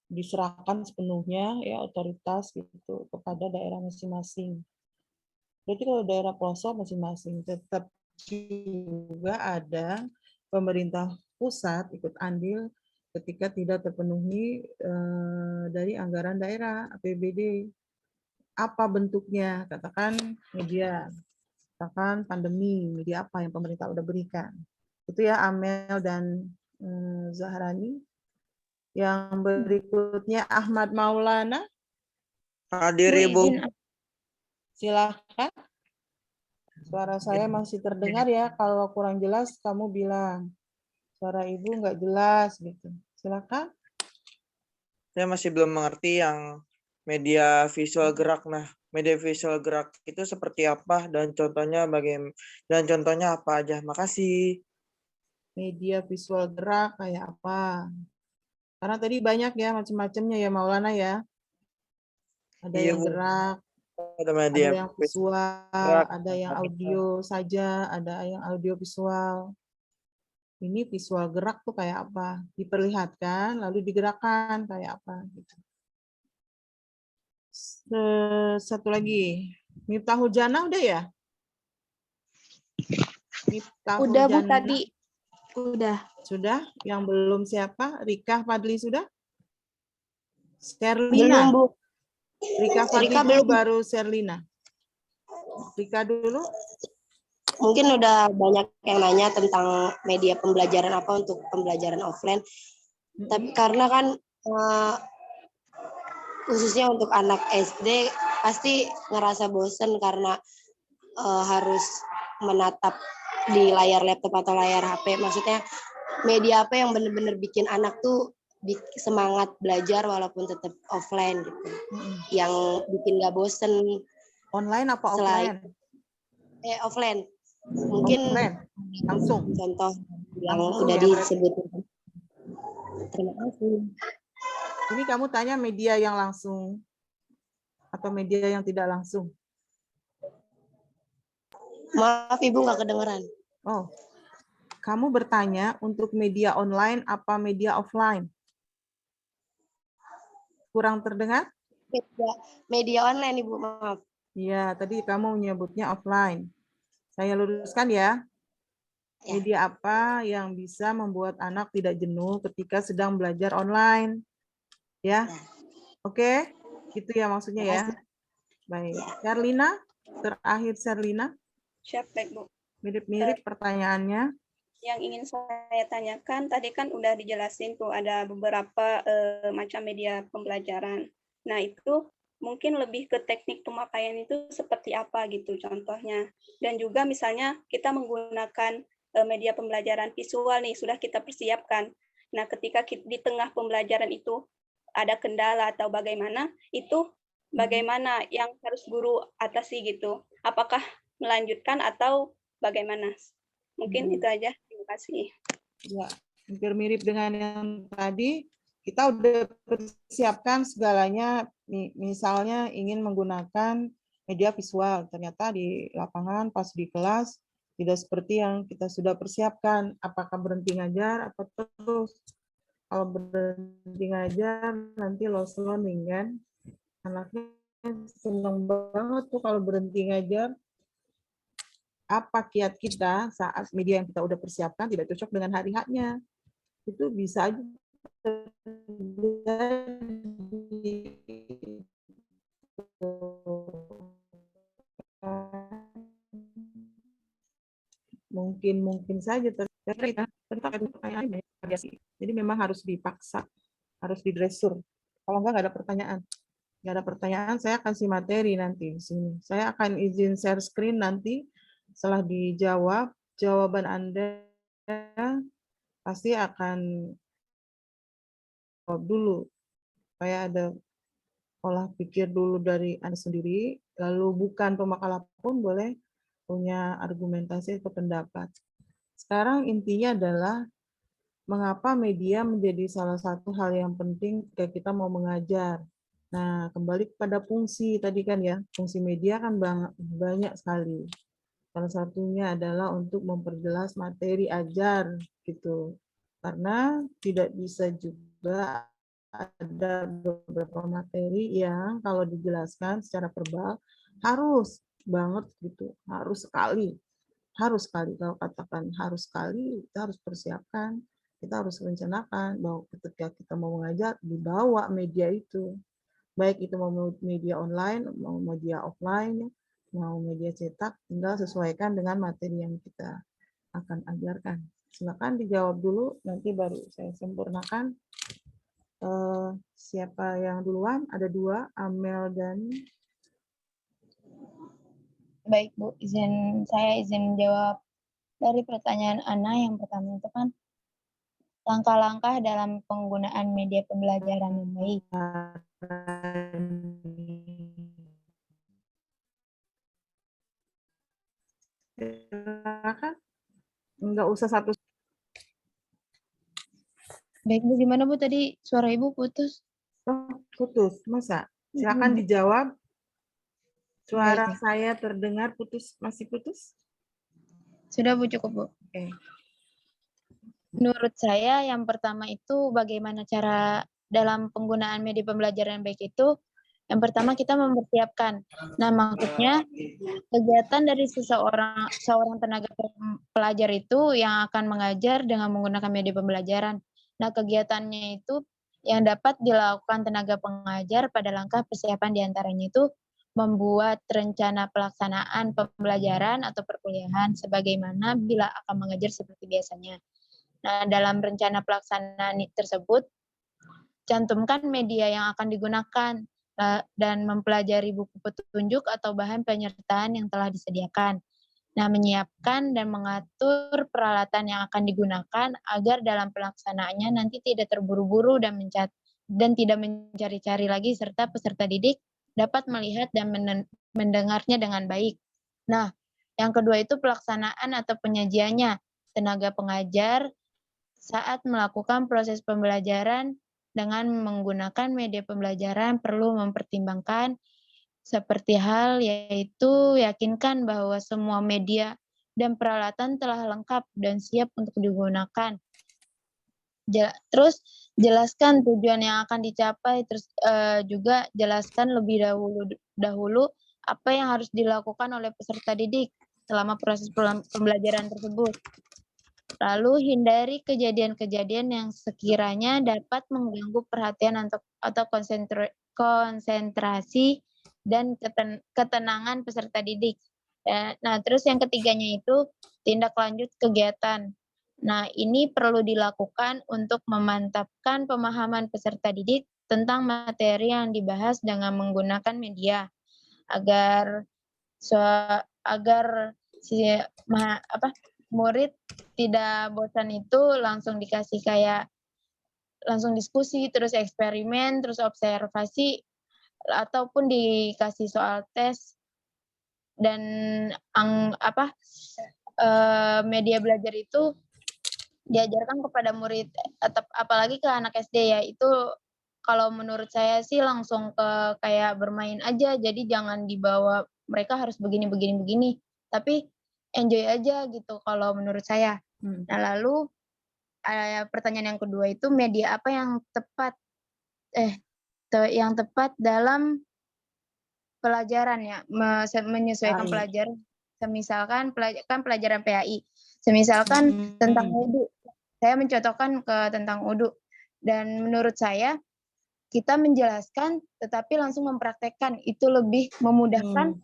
diserahkan sepenuhnya ya otoritas gitu kepada daerah masing-masing. Berarti kalau daerah pelosok masing-masing, tetap juga ada pemerintah pusat ikut andil ketika tidak terpenuhi dari anggaran daerah APBD. Apa bentuknya? Katakan media, katakan pandemi, media apa yang pemerintah udah berikan. Itu ya Amel dan Zahrani. Yang berikutnya Ahmad Maulana. Hadir Bu, Ibu. izin Silahkan. Suara saya masih terdengar ya. Kalau kurang jelas kamu bilang. Suara Ibu nggak jelas gitu. Silakan. Saya masih belum mengerti yang media visual gerak. Nah, media visual gerak itu seperti apa dan contohnya apa aja? Makasih. Media visual gerak kayak apa? Karena tadi banyak ya macam-macamnya ya Maulana ya. Ada Iya, yang Bu. gerak, Ada media ada yang visual, gerak. ada yang audio saja, ada yang audio visual. Ini visual gerak tuh kayak apa? Diperlihatkan, lalu digerakkan kayak apa? Gitu. Satu lagi, Miftahul Jannah udah ya? Miftahul Udah Bu Jannah. tadi. Udah. Sudah? Yang belum siapa? Rika Fadli sudah? Belum, Serlina. Bu. Rika Fadli Rika dulu belum. baru Serlina. Rika dulu. Mungkin udah banyak yang nanya tentang media pembelajaran apa untuk pembelajaran offline. Tapi karena kan khususnya untuk anak SD pasti ngerasa bosen karena harus menatap di layar laptop atau layar HP. Maksudnya media apa yang benar-benar bikin anak tuh semangat belajar walaupun tetap offline gitu. Yang bikin gak bosen. Online apa offline? Offline. Mungkin offline. Langsung. Contoh yang langsung udah ya, disebutkan. Terima kasih. Ini kamu tanya media yang langsung atau media yang tidak langsung? Maaf Ibu nggak kedengeran. Oh, kamu bertanya untuk media online apa media offline? Kurang terdengar? Media online Ibu, maaf. Iya, tadi kamu menyebutnya offline. Saya luruskan ya. Media apa yang bisa membuat anak tidak jenuh ketika sedang belajar online? Ya, oke, gitu ya maksudnya ya. Baik, Serlina, terakhir Serlina. Siap, baik Bu. Mirip-mirip pertanyaannya. Yang ingin saya tanyakan tadi kan udah dijelasin tuh ada beberapa macam media pembelajaran. Nah itu mungkin lebih ke teknik pemakaian itu seperti apa gitu contohnya. Dan juga misalnya kita menggunakan media pembelajaran visual nih sudah kita persiapkan. Nah ketika di tengah pembelajaran itu ada kendala atau bagaimana, itu bagaimana yang harus guru atasi gitu. Apakah melanjutkan atau bagaimana? Mungkin itu aja. Terima kasih. Ya, hampir mirip dengan yang tadi. Kita udah persiapkan segalanya, misalnya ingin menggunakan media visual. Ternyata di lapangan, pas di kelas, tidak seperti yang kita sudah persiapkan. Apakah berhenti ngajar atau terus? Kalau berhenti ngajar, nanti lost learning kan? Anaknya senang banget tuh kalau berhenti ngajar. Apa kiat kita saat media yang kita udah persiapkan tidak cocok dengan hari haknya. Itu bisa aja mungkin saja terjadi. Jadi memang harus dipaksa, harus didresur. Kalau enggak ada pertanyaan. Nggak ada pertanyaan, saya kasih materi nanti di sini. Saya akan izin share screen nanti. Setelah dijawab, jawaban Anda pasti akan jawab dulu. Supaya ada olah pikir dulu dari Anda sendiri, lalu bukan pemakalah pun boleh punya argumentasi atau pendapat. Sekarang intinya adalah mengapa media menjadi salah satu hal yang penting ketika kita mau mengajar. Nah, kembali kepada fungsi tadi kan ya, fungsi media kan banyak sekali. Salah satunya adalah untuk memperjelas materi ajar gitu. Karena tidak bisa juga ada beberapa materi yang kalau dijelaskan secara verbal harus banget gitu, harus sekali. Harus sekali, kalau katakan harus sekali, kita harus persiapkan, kita harus rencanakan bahwa ketika kita mau mengajar, dibawa media itu. Baik itu mau media online, mau media offline, mau media cetak, tinggal sesuaikan dengan materi yang kita akan ajarkan. Silakan dijawab dulu, nanti baru saya sempurnakan. Siapa yang duluan? Ada dua, Amel dan... Baik Bu, saya izin jawab dari pertanyaan Ana. Yang pertama itu kan langkah-langkah dalam penggunaan media pembelajaran yang baik. Silakan. Enggak usah satu. Baik Bu, gimana Bu tadi suara Ibu putus? Oh, putus, masa? Silakan dijawab. Suara Baik. saya terdengar putus, masih putus? Sudah Bu, cukup Bu. Oke. Menurut saya yang pertama itu bagaimana cara dalam penggunaan media pembelajaran yang baik itu, yang pertama kita mempersiapkan. Nah, maksudnya kegiatan dari seorang tenaga pelajar itu yang akan mengajar dengan menggunakan media pembelajaran. Nah, kegiatannya itu yang dapat dilakukan tenaga pengajar pada langkah persiapan diantaranya itu membuat rencana pelaksanaan pembelajaran atau perkuliahan sebagaimana bila akan mengajar seperti biasanya. Nah, dalam rencana pelaksanaan tersebut, cantumkan media yang akan digunakan dan mempelajari buku petunjuk atau bahan penyertaan yang telah disediakan. Nah, menyiapkan dan mengatur peralatan yang akan digunakan agar dalam pelaksanaannya nanti tidak terburu-buru dan tidak mencari-cari lagi, serta peserta didik dapat melihat dan mendengarnya dengan baik. Nah, yang kedua itu pelaksanaan atau penyajiannya. Tenaga pengajar saat melakukan proses pembelajaran dengan menggunakan media pembelajaran perlu mempertimbangkan seperti hal yaitu yakinkan bahwa semua media dan peralatan telah lengkap dan siap untuk digunakan. Terus jelaskan tujuan yang akan dicapai, terus juga jelaskan lebih dahulu apa yang harus dilakukan oleh peserta didik selama proses pembelajaran tersebut. Lalu hindari kejadian-kejadian yang sekiranya dapat mengganggu perhatian atau konsentrasi dan ketenangan peserta didik. Nah, terus yang ketiganya itu tindak lanjut kegiatan. Nah, ini perlu dilakukan untuk memantapkan pemahaman peserta didik tentang materi yang dibahas dengan menggunakan media agar murid tidak bosan itu langsung dikasih kayak langsung diskusi, terus eksperimen, terus observasi, ataupun dikasih soal tes dan media belajar itu diajarkan kepada murid atau apalagi ke anak SD ya, itu kalau menurut saya sih langsung ke kayak bermain aja, jadi jangan dibawa mereka harus begini, tapi enjoy aja gitu kalau menurut saya. Nah, lalu pertanyaan yang kedua itu media apa yang tepat dalam pelajaran ya, menyesuaikan pelajaran. Semisalkan pelajaran PAI, semisalkan tentang wudu. Saya mencontohkan tentang wudu. Dan menurut saya kita menjelaskan tetapi langsung mempraktekkan itu lebih memudahkan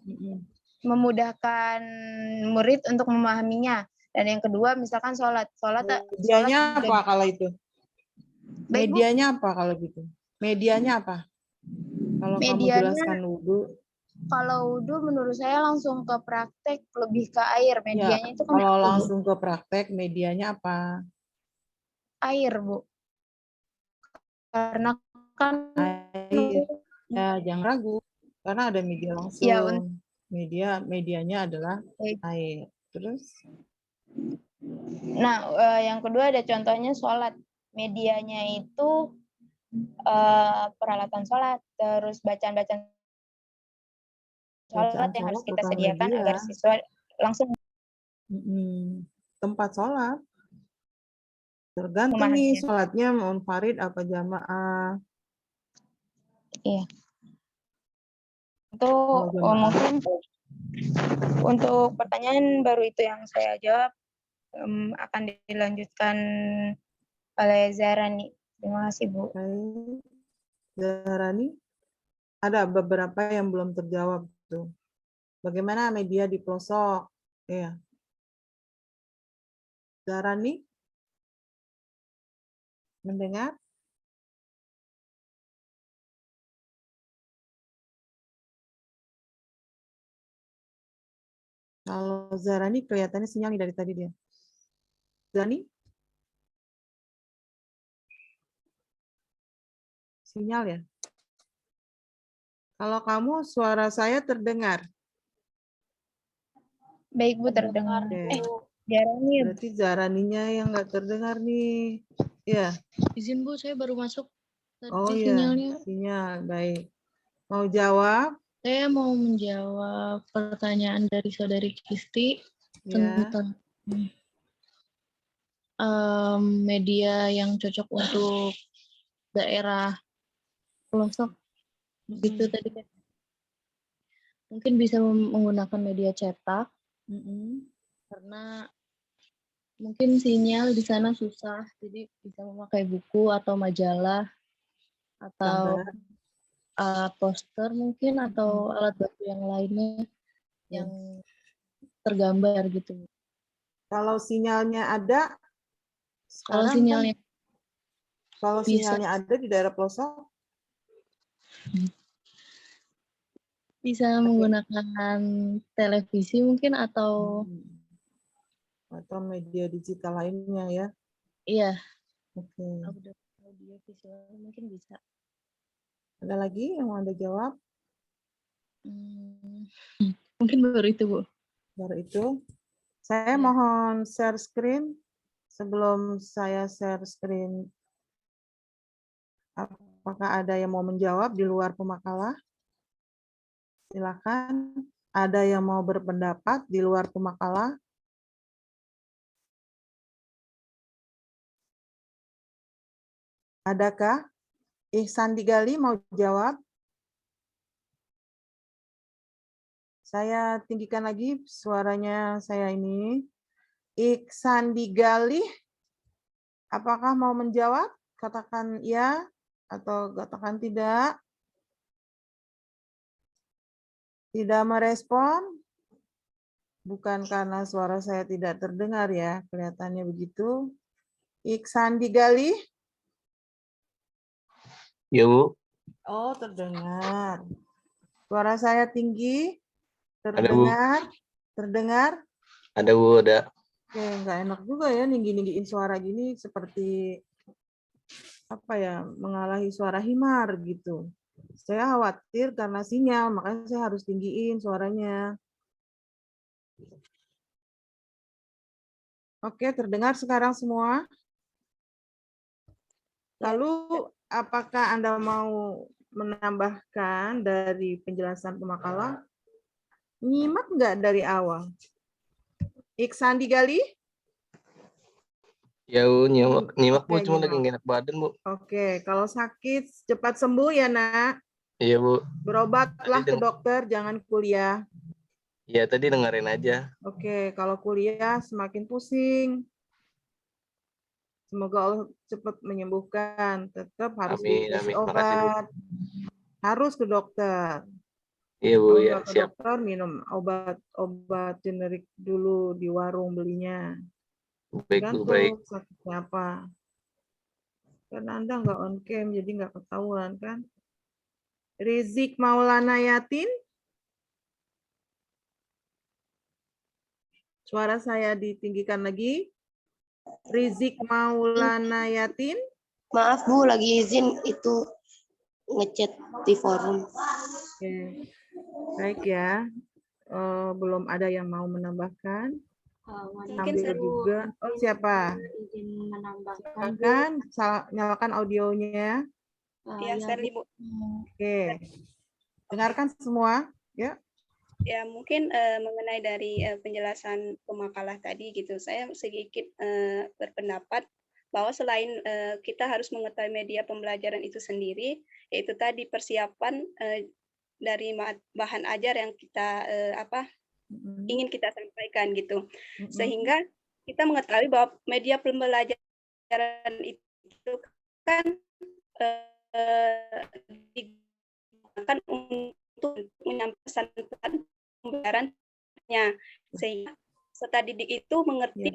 murid untuk memahaminya. Dan yang kedua misalkan sholat. Medianya apa kalau itu? Medianya apa kalau gitu? Medianya apa? Kalau kamu jelaskan wudu. Kalau wudu menurut saya langsung ke praktek, lebih ke air. Medianya Ya, itu kan kalau langsung ke praktek, medianya apa? Air, Bu. Karena kan air. Ya, jangan ragu. Karena ada media langsung. Ya, medianya adalah air. Terus? Nah, yang kedua ada contohnya sholat. Medianya itu peralatan sholat, terus bacaan-bacaan sholat Bacaan yang harus sholat kita bukan sediakan media. agar siswa langsung Tempat sholat. Tergantung nih memahaminya. sholatnya munfarid apa jamaah. Iya. Kalau Untuk jamaah. mungkin untuk pertanyaan baru itu yang saya jawab akan dilanjutkan oleh Zahrani. Terima kasih, Bu. Zahrani, ada beberapa yang belum terjawab tuh. Bagaimana media di pelosok? Iya. Zahrani, mendengar? Kalau Zahrani kelihatannya sinyal dari tadi dia. Zahrani? Sinyal ya? Kalau kamu suara saya terdengar. Baik, Bu, terdengar. Zahrani. Berarti Zahraninya yang nggak terdengar nih. Ya. Izin Bu, saya baru masuk. Tadi Oh iya, sinyalnya. sinyal. Baik. Mau jawab? Saya mau menjawab pertanyaan dari Saudari Kisti tentang media yang cocok untuk daerah pelosok. Gitu tadi kan. Mungkin bisa menggunakan media cetak. Karena mungkin sinyal di sana susah, jadi bisa memakai buku atau majalah atau poster mungkin atau alat bantu yang lainnya yang tergambar gitu. Kalau sinyalnya ada, Kalau sekarang sinyalnya kalau bisa. sinyalnya ada di daerah pelosok, bisa menggunakan televisi mungkin atau media digital lainnya ya. Iya. Oke. Audio visual mungkin bisa. Ada lagi yang mau Anda jawab? Mungkin baru itu, Bu. Baru itu. Saya mohon share screen. Sebelum saya share screen, apakah ada yang mau menjawab di luar pemakalah? Silakan. Ada yang mau berpendapat di luar pemakalah? Adakah? Ihsan Digali mau jawab? Saya tinggikan lagi suaranya saya ini. Ihsan Digali, apakah mau menjawab? Katakan ya atau katakan tidak. Tidak merespon. Bukan karena suara saya tidak terdengar ya, kelihatannya begitu. Ihsan Digali. Ya, Bu. Oh, terdengar. Suara saya tinggi. Ada, Bu. Terdengar? Ada, Bu, ada. Oke, nggak enak juga ya ninggi-ninggiin suara gini seperti apa ya, mengalahi suara himar gitu. Saya khawatir karena sinyal, makanya saya harus tinggiin suaranya. Oke, terdengar sekarang semua? Lalu, apakah Anda mau menambahkan dari penjelasan pemakalah? Nyimak nggak dari awal? Ihsan Digali? Ya, Bu, nyimak Bu, Oke, cuma lagi nyimak. nggak enak badan, Bu. Oke, kalau sakit cepat sembuh ya, Nak. Iya, Bu. Berobatlah ke dokter, jangan kuliah. Iya, tadi dengerin aja. Oke, kalau kuliah semakin pusing. Semoga Allah cepat menyembuhkan. Tetap harus Amin, dikasih amin. Makasih, Bu. obat. Harus ke dokter. Iya, Bu, Kalau ya, nggak ke siap. dokter, minum obat generik dulu di warung belinya. Baik, Bu, baik. Gantung sakitnya apa. Karena Anda nggak on cam, jadi nggak ketahuan kan. Rizik Maulana Yatin. Suara saya ditinggikan lagi. Rizik Maulana Yatin. Maaf Bu, lagi izin itu ngechat di forum. Oke. Baik ya. Belum ada yang mau menambahkan. Mungkin Sambil saya juga. Oh, siapa? izin menambahkan. Silakan, nyalakan audionya. Ya, Ya, Sherly, Bu. Bu. Oke. Dengarkan semua, ya. Ya, mungkin mengenai dari penjelasan pemakalah tadi gitu, saya sedikit berpendapat bahwa selain kita harus mengetahui media pembelajaran itu sendiri, yaitu tadi persiapan dari bahan ajar yang kita ingin kita sampaikan gitu, sehingga kita mengetahui bahwa media pembelajaran itu kan digunakan untuk menyampaikan pembelajarannya, sehingga peserta didik itu mengerti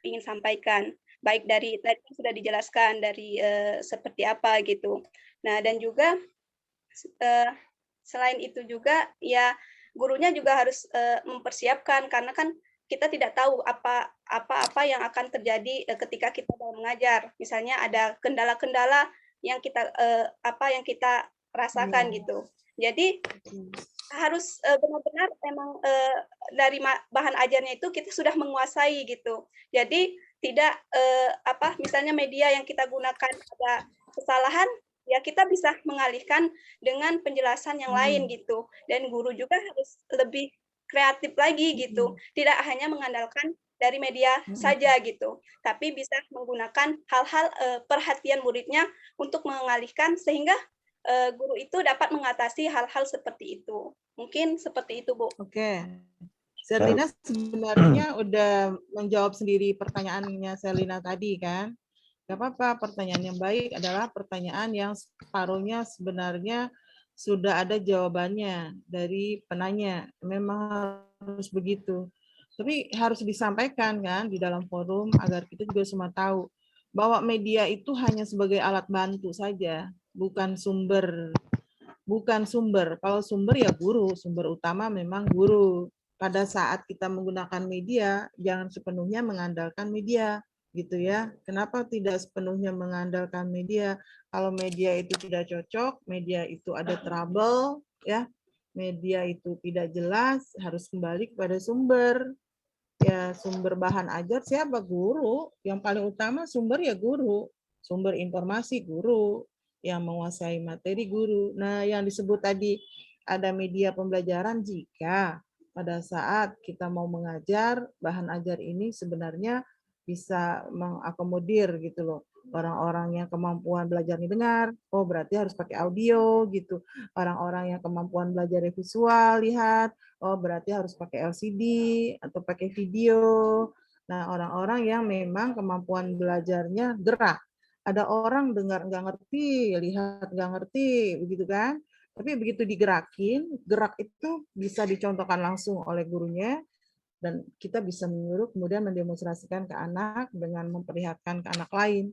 ingin sampaikan, baik dari tadi sudah dijelaskan dari seperti apa gitu. Nah, dan juga selain itu juga ya gurunya juga harus mempersiapkan, karena kan kita tidak tahu apa yang akan terjadi ketika kita mau mengajar. Misalnya ada kendala-kendala yang kita rasakan gitu. Jadi harus benar-benar memang dari bahan ajarnya itu kita sudah menguasai gitu. Jadi tidak misalnya media yang kita gunakan ada kesalahan, ya kita bisa mengalihkan dengan penjelasan yang lain gitu. Dan guru juga harus lebih kreatif lagi gitu. Tidak hanya mengandalkan dari media saja gitu, tapi bisa menggunakan hal-hal perhatian muridnya untuk mengalihkan, sehingga guru itu dapat mengatasi hal-hal seperti itu. Mungkin seperti itu, Bu. Oke. Sherlina sebenarnya udah menjawab sendiri pertanyaannya Sherlina tadi kan. Gak apa-apa, pertanyaan yang baik adalah pertanyaan yang separuhnya sebenarnya sudah ada jawabannya dari penanya. Memang harus begitu. Tapi harus disampaikan kan di dalam forum agar kita juga semua tahu bahwa media itu hanya sebagai alat bantu saja, bukan sumber. Bukan sumber. Kalau sumber ya guru, sumber utama memang guru. Pada saat kita menggunakan media, jangan sepenuhnya mengandalkan media, gitu ya. Kenapa tidak sepenuhnya mengandalkan media? Kalau media itu tidak cocok, media itu ada trouble, ya. Media itu tidak jelas, harus kembali kepada sumber. Ya, sumber bahan ajar siapa? Guru. Yang paling utama sumber ya guru. Sumber informasi guru, yang menguasai materi guru. Nah, yang disebut tadi ada media pembelajaran jika pada saat kita mau mengajar, bahan ajar ini sebenarnya bisa mengakomodir gitu loh. Orang-orang yang kemampuan belajarnya dengar, oh berarti harus pakai audio gitu. Orang-orang yang kemampuan belajar visual, lihat, oh berarti harus pakai LCD atau pakai video. Nah, orang-orang yang memang kemampuan belajarnya gerak. Ada orang dengar nggak ngerti, lihat nggak ngerti, begitu kan? Tapi begitu digerakin, gerak itu bisa dicontohkan langsung oleh gurunya, dan kita bisa menyuruh kemudian mendemonstrasikan ke anak dengan memperlihatkan ke anak lain.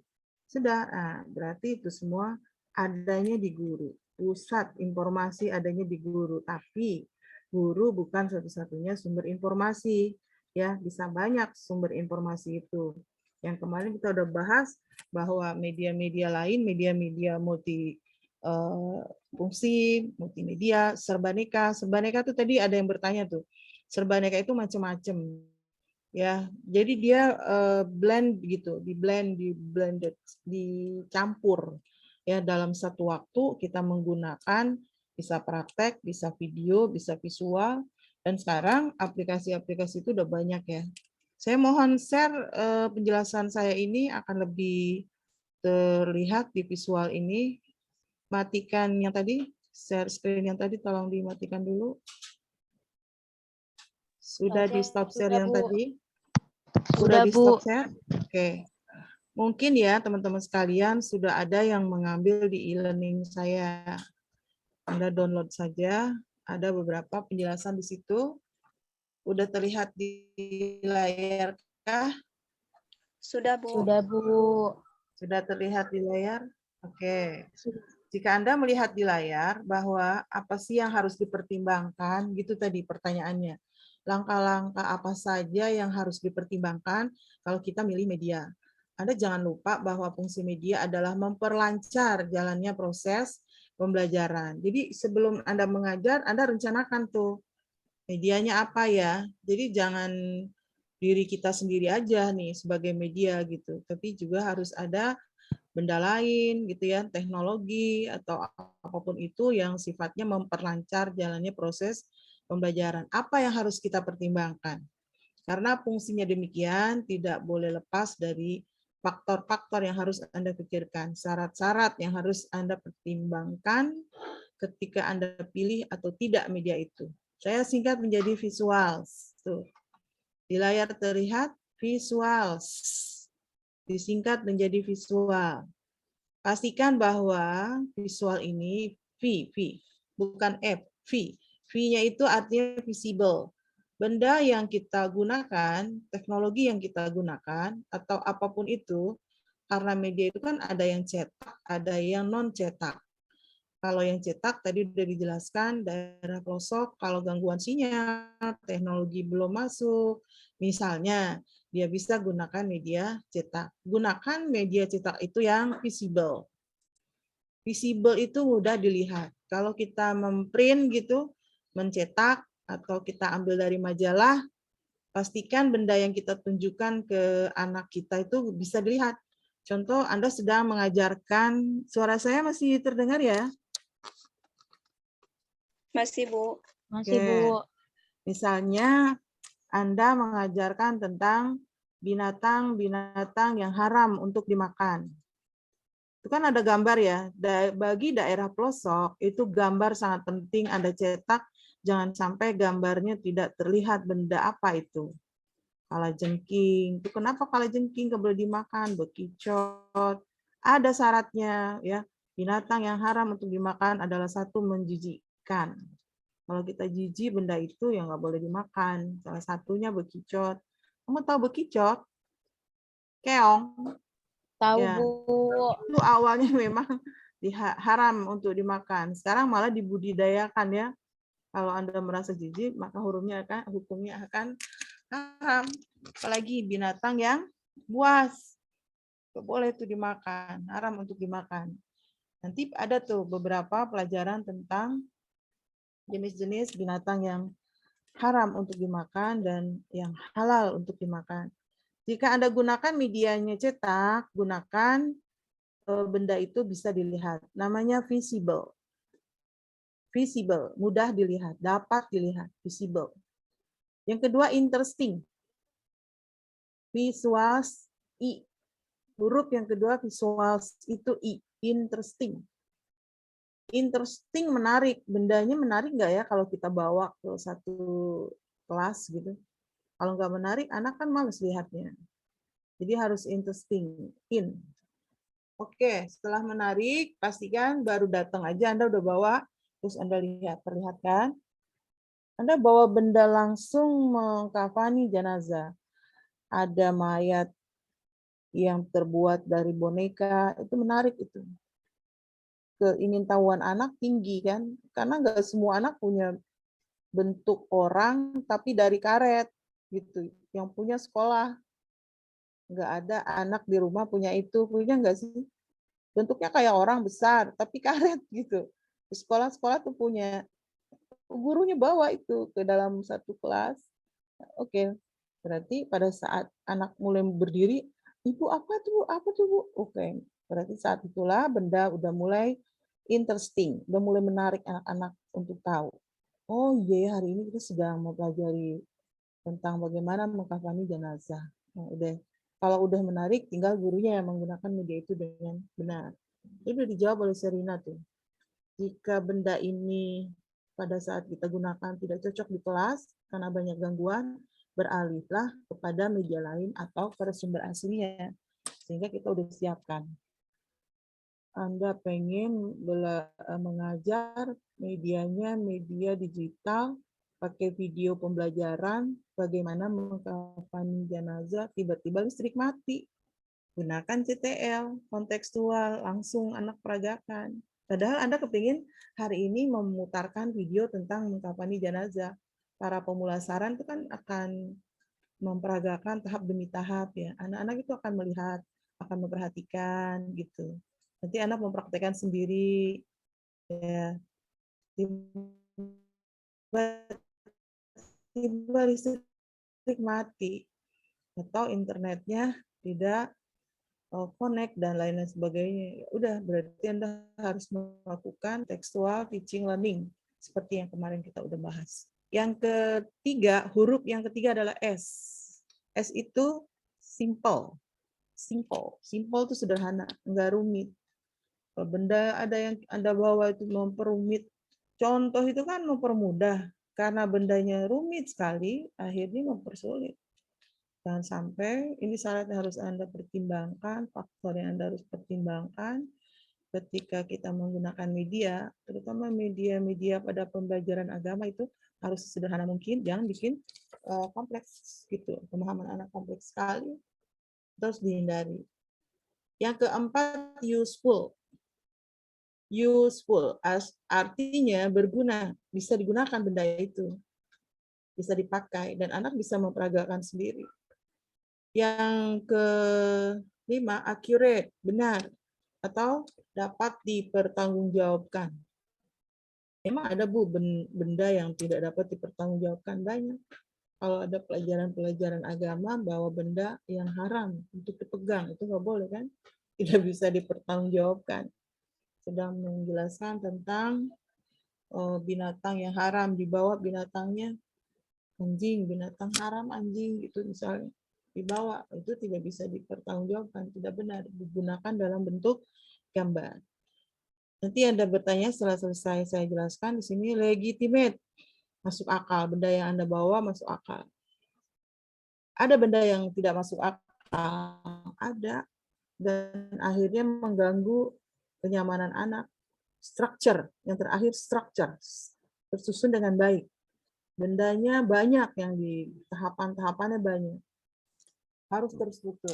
Sudah, nah, berarti itu semua adanya di guru. Pusat informasi adanya di guru, tapi guru bukan satu-satunya sumber informasi. Ya, bisa banyak sumber informasi itu. Yang kemarin kita udah bahas bahwa media-media lain, media-media multi fungsi, multimedia, serbaneka. Serbaneka itu tadi ada yang bertanya tuh. Serbaneka itu macam-macam. Ya, jadi dia blend gitu, blended, dicampur. Ya, dalam satu waktu kita menggunakan bisa praktek, bisa video, bisa visual, dan sekarang aplikasi-aplikasi itu udah banyak ya. Saya mohon share penjelasan saya ini akan lebih terlihat di visual ini. Matikan yang tadi, share screen yang tadi tolong dimatikan dulu. Sudah di stop share yang tadi? Sudah di stop share? Oke. Mungkin ya teman-teman sekalian sudah ada yang mengambil di e-learning saya. Anda download saja, ada beberapa penjelasan di situ. Udah terlihat di layar kah? Sudah, Bu. Sudah, Bu. Sudah terlihat di layar? Oke. Jika Anda melihat di layar bahwa apa sih yang harus dipertimbangkan, gitu tadi pertanyaannya. Langkah-langkah apa saja yang harus dipertimbangkan kalau kita milih media. Anda jangan lupa bahwa fungsi media adalah memperlancar jalannya proses pembelajaran. Jadi sebelum Anda mengajar, Anda rencanakan tuh medianya apa ya. Jadi jangan diri kita sendiri aja nih sebagai media gitu, tapi juga harus ada benda lain gitu ya, teknologi atau apapun itu yang sifatnya memperlancar jalannya proses pembelajaran. Apa yang harus kita pertimbangkan? Karena fungsinya demikian tidak boleh lepas dari faktor-faktor yang harus Anda pikirkan, syarat-syarat yang harus Anda pertimbangkan ketika Anda pilih atau tidak media itu. Saya singkat menjadi visuals. Tuh. Di layar terlihat visuals. Disingkat menjadi visual. Pastikan bahwa visual ini V, bukan F, V. V-nya itu artinya visible. Benda yang kita gunakan, teknologi yang kita gunakan, atau apapun itu, karena media itu kan ada yang cetak, ada yang non-cetak. Kalau yang cetak tadi sudah dijelaskan daerah pelosok, kalau gangguan sinyal, teknologi belum masuk, misalnya dia bisa gunakan media cetak. Gunakan media cetak itu yang visible. Visible itu mudah dilihat. Kalau kita memprint gitu, mencetak atau kita ambil dari majalah, pastikan benda yang kita tunjukkan ke anak kita itu bisa dilihat. Contoh, Anda sedang mengajarkan, suara saya masih terdengar ya? Masih, Bu. Masih, Bu. Misalnya, Anda mengajarkan tentang binatang-binatang yang haram untuk dimakan. Itu kan ada gambar ya. Bagi daerah pelosok, itu gambar sangat penting Anda cetak. Jangan sampai gambarnya tidak terlihat benda apa itu. Kalajengking. Itu kenapa kalajengking nggak boleh dimakan? Bekicot. Ada syaratnya ya. Binatang yang haram untuk dimakan adalah satu, menjijikkan. Kalau kita jijik, benda itu yang nggak boleh dimakan. Salah satunya bekicot. Kamu tahu bekicot? Keong. Tahu, Ya, Bu. itu awalnya memang haram untuk dimakan. Sekarang malah dibudidayakan ya. Kalau Anda merasa jijik, maka hukumnya akan haram. Apalagi binatang yang buas. Nggak boleh itu dimakan. Haram untuk dimakan. Nanti ada tuh beberapa pelajaran tentang jenis-jenis binatang yang haram untuk dimakan dan yang halal untuk dimakan. Jika Anda gunakan medianya cetak, gunakan benda itu bisa dilihat. Namanya visible. Visible, mudah dilihat, dapat dilihat, visible. Yang kedua, interesting. Visuals, I. Huruf yang kedua, visuals, itu I. Interesting. Interesting, menarik. Bendanya menarik nggak ya kalau kita bawa ke satu kelas gitu. Kalau nggak menarik, anak kan males lihatnya. Jadi harus interesting. In. Oke, setelah menarik, pastikan baru datang aja Anda udah bawa, terus Anda perlihatkan. Anda bawa benda langsung mengkafani jenazah. Ada mayat yang terbuat dari boneka, itu menarik itu. Keingintahuan anak tinggi kan, karena nggak semua anak punya bentuk orang tapi dari karet gitu. Yang punya sekolah, nggak ada anak di rumah punya itu, punya nggak sih? Bentuknya kayak orang besar tapi karet gitu. Di sekolah-sekolah tuh punya. Gurunya bawa itu ke dalam satu kelas. Oke, berarti pada saat anak mulai berdiri, Ibu apa tuh? Apa tuh, Bu? Oke, berarti saat itulah benda udah mulai interesting, udah mulai menarik anak-anak untuk tahu. Oh iya, hari ini kita sedang mempelajari tentang bagaimana mengkafani jenazah. Nah, kalau udah menarik, tinggal gurunya yang menggunakan media itu dengan benar. Itu udah dijawab oleh Serina tuh. Jika benda ini pada saat kita gunakan tidak cocok di kelas karena banyak gangguan, beralihlah kepada media lain atau pada sumber aslinya. Sehingga kita udah siapkan. Anda pengen mengajar medianya media digital, pakai video pembelajaran, bagaimana mengkafani jenazah, tiba-tiba listrik mati. Gunakan CTL, kontekstual, langsung anak peragakan. Padahal Anda kepingin hari ini memutarkan video tentang mengkafani jenazah. Para pemulasaran itu kan akan memperagakan tahap demi tahap ya. Anak-anak itu akan melihat, akan memperhatikan gitu. Nanti anak mempraktekkan sendiri ya. Tiba-tiba listrik mati atau internetnya tidak connect dan lain-lain sebagainya. Ya udah, berarti Anda harus melakukan textual teaching learning seperti yang kemarin kita udah bahas. Yang ketiga, huruf yang ketiga adalah S. S itu simple. Simple. Simple itu sederhana, enggak rumit. Kalau benda ada yang Anda bawa itu memperumit, contoh itu kan mempermudah. Karena bendanya rumit sekali, akhirnya mempersulit. Jangan sampai, ini syarat yang harus Anda pertimbangkan, faktor yang Anda harus pertimbangkan ketika kita menggunakan media, terutama media-media pada pembelajaran agama itu harus sesederhana mungkin, jangan bikin kompleks gitu. Pemahaman anak kompleks sekali, terus dihindari. Yang keempat, useful. Useful, artinya berguna, bisa digunakan benda itu, bisa dipakai, dan anak bisa memperagakan sendiri. Yang kelima, accurate, benar, atau dapat dipertanggungjawabkan. Memang ada Bu benda yang tidak dapat dipertanggungjawabkan, banyak. Kalau ada pelajaran-pelajaran agama bawa benda yang haram untuk dipegang, itu nggak boleh kan? Tidak bisa dipertanggungjawabkan. Sedang menjelaskan tentang binatang yang haram, dibawa binatangnya anjing, binatang haram anjing gitu misalnya, dibawa, itu tidak bisa dipertanggungjawabkan, tidak benar, digunakan dalam bentuk gambar. Nanti Anda bertanya setelah selesai saya jelaskan di sini, legitimate, masuk akal, benda yang Anda bawa masuk akal. Ada benda yang tidak masuk akal, ada, dan akhirnya mengganggu kenyamanan anak. Structure, yang terakhir structure, tersusun dengan baik. Bendanya banyak, yang di tahapan-tahapannya banyak. Harus terstruktur.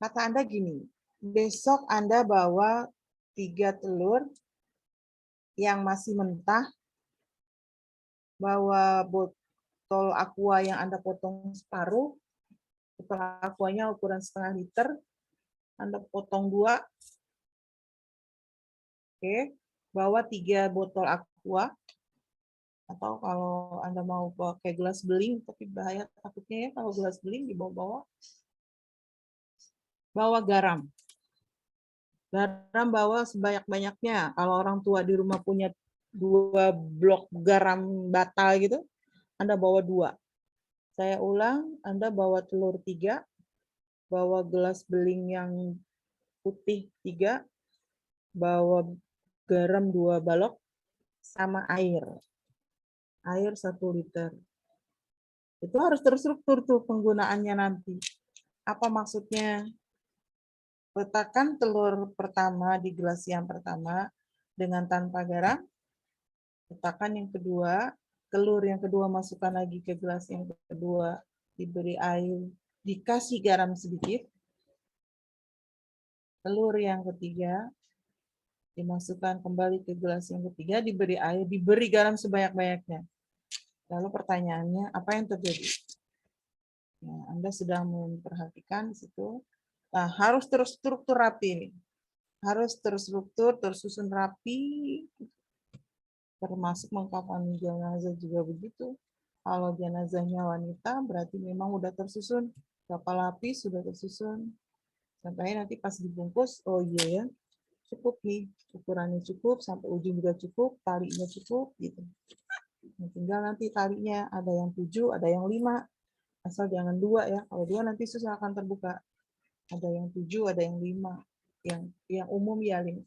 Kata Anda gini, besok Anda bawa 3 telur yang masih mentah, bawa botol aqua yang Anda potong separuh, botol aquanya ukuran setengah liter, Anda potong 2, oke, bawa 3 botol aqua, atau kalau Anda mau pakai gelas beling, tapi bahaya takutnya ya kalau gelas beling dibawa-bawa. Bawa garam. Garam bawa sebanyak-banyaknya. Kalau orang tua di rumah punya 2 blok garam batal gitu, Anda bawa 2. Saya ulang, Anda bawa telur 3, bawa gelas beling yang putih 3, bawa garam 2 balok, sama air. Air 1 liter. Itu harus terstruktur tuh penggunaannya nanti. Apa maksudnya? Letakkan telur pertama di gelas yang pertama dengan tanpa garam. Letakkan yang kedua, telur yang kedua masukkan lagi ke gelas yang kedua, diberi air, dikasih garam sedikit. Telur yang ketiga dimasukkan kembali ke gelas yang ketiga, diberi air, diberi garam sebanyak-banyaknya. Lalu pertanyaannya, apa yang terjadi? Nah, Anda sedang memperhatikan di situ. Nah, harus terstruktur rapi nih. Harus terstruktur, tersusun rapi, termasuk mengkafani jenazah juga begitu. Kalau jenazahnya wanita, berarti memang udah tersusun. Berapa lapis sudah tersusun. Sampai nanti pas dibungkus, oh iya ya, cukup nih. Ukurannya cukup, sampai ujung juga cukup, talinya cukup, gitu. Nah, tinggal nanti talinya ada yang 7, ada yang 5. Asal jangan 2 ya. Kalau 2 nanti susah akan terbuka. Ada yang 7, ada yang 5. Yang umum ya 5.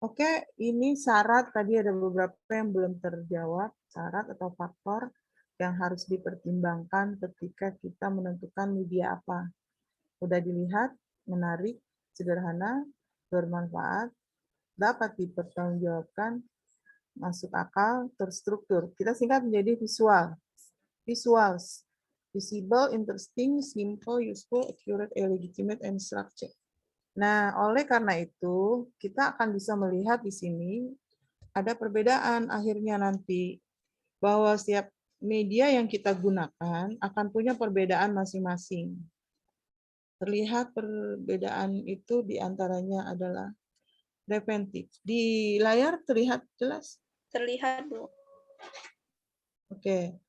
Oke, ini syarat. Tadi ada beberapa yang belum terjawab. Syarat atau faktor yang harus dipertimbangkan ketika kita menentukan media apa. Udah dilihat, menarik, sederhana, bermanfaat, dapat dipertanggungjawabkan, masuk akal, terstruktur. Kita singkat menjadi visual. Visuals. Visible, interesting, simple, useful, accurate, legitimate, and structured. Nah, oleh karena itu, kita akan bisa melihat di sini ada perbedaan akhirnya nanti, bahwa setiap media yang kita gunakan akan punya perbedaan masing-masing. Terlihat perbedaan itu diantaranya adalah preventif. Di layar terlihat jelas? Terlihat, Bu. Oke.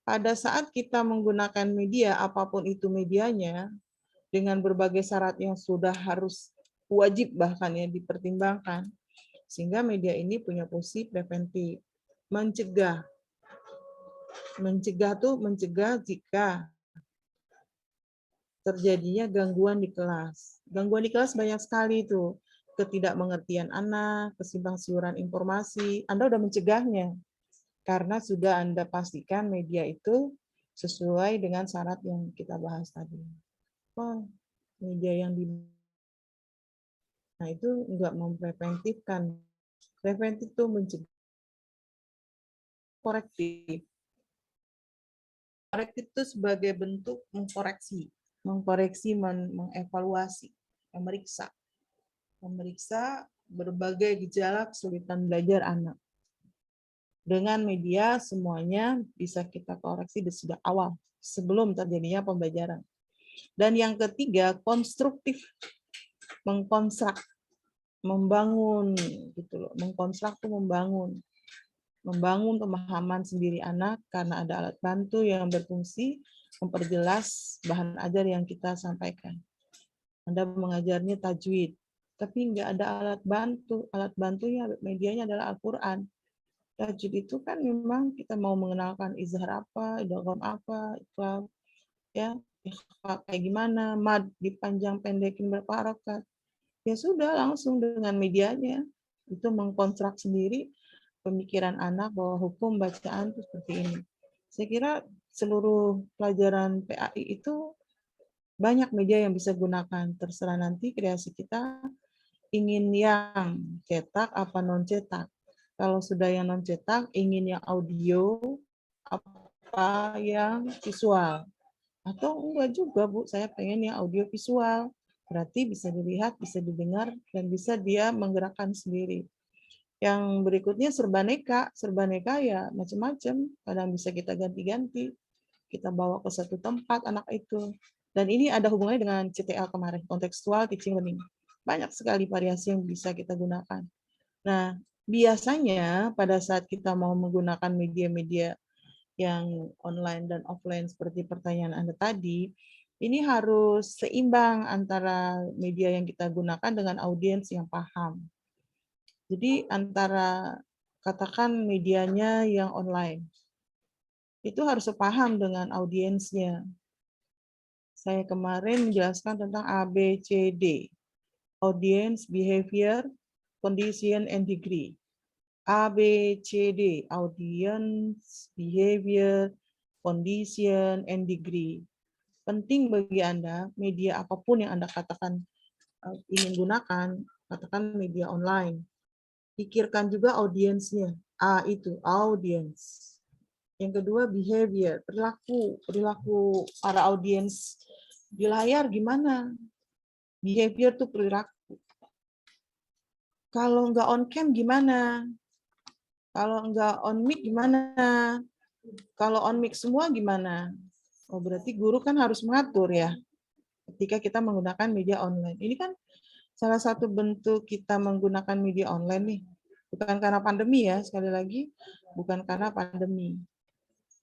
Pada saat kita menggunakan media, apapun itu medianya, dengan berbagai syarat yang sudah harus wajib bahkan ya dipertimbangkan, sehingga media ini punya fungsi preventif, mencegah. Mencegah jika terjadinya gangguan di kelas. Gangguan di kelas banyak sekali itu. Ketidakmengertian anak, kesimpang siuran informasi. Anda sudah mencegahnya. Karena sudah Anda pastikan media itu sesuai dengan syarat yang kita bahas tadi. Oh, media yang nah itu enggak mempreventifkan. Preventif itu mencegah. Korektif. Korektif itu sebagai bentuk mengkoreksi, mengevaluasi, memeriksa berbagai gejala kesulitan belajar anak. Dengan media semuanya bisa kita koreksi dari sejak awal, sebelum terjadinya pembelajaran. Dan yang ketiga, konstruktif, mengkonstruk, membangun gitu loh. Mengkonstruk itu membangun pemahaman sendiri anak karena ada alat bantu yang berfungsi memperjelas bahan ajar yang kita sampaikan. Anda mengajarnya tajwid, tapi nggak ada alat bantu. Alat bantunya medianya adalah Al-Quran. Tajwid itu kan memang kita mau mengenalkan izhar apa, idgham apa, ikhfa, ya, ikhfa kayak gimana, mad dipanjang pendekin berapa harokat. Ya sudah langsung dengan medianya itu mengkonstruk sendiri pemikiran anak bahwa hukum bacaan itu seperti ini. Saya kira seluruh pelajaran PAI itu banyak media yang bisa gunakan. Terserah nanti kreasi kita ingin yang cetak apa non cetak. Kalau sudah yang non cetak, ingin yang audio apa yang visual. Atau enggak juga Bu, saya pengen yang audio visual. Berarti bisa dilihat, bisa didengar, dan bisa dia menggerakkan sendiri. Yang berikutnya serbaneka ya macam-macam, kadang bisa kita ganti-ganti, kita bawa ke satu tempat anak itu. Dan ini ada hubungannya dengan CTL kemarin, contextual teaching learning. Banyak sekali variasi yang bisa kita gunakan. Nah, biasanya pada saat kita mau menggunakan media-media yang online dan offline seperti pertanyaan Anda tadi, ini harus seimbang antara media yang kita gunakan dengan audiens yang paham. Jadi antara katakan medianya yang online, itu harus sepaham dengan audiensnya. Saya kemarin menjelaskan tentang ABCD, Audience, Behavior, Condition, and Degree. ABCD, Audience, Behavior, Condition, and Degree. Penting bagi Anda, media apapun yang Anda katakan ingin gunakan, katakan media online. Pikirkan juga audiensnya. A itu audience. Yang kedua behavior, perilaku para audiens di layar gimana? Behavior itu perilaku. Kalau nggak on cam gimana? Kalau nggak on mic gimana? Kalau on mic semua gimana? Oh berarti guru kan harus mengatur ya. Ketika kita menggunakan media online. Ini kan salah satu bentuk kita menggunakan media online nih. Bukan karena pandemi ya, sekali lagi, bukan karena pandemi.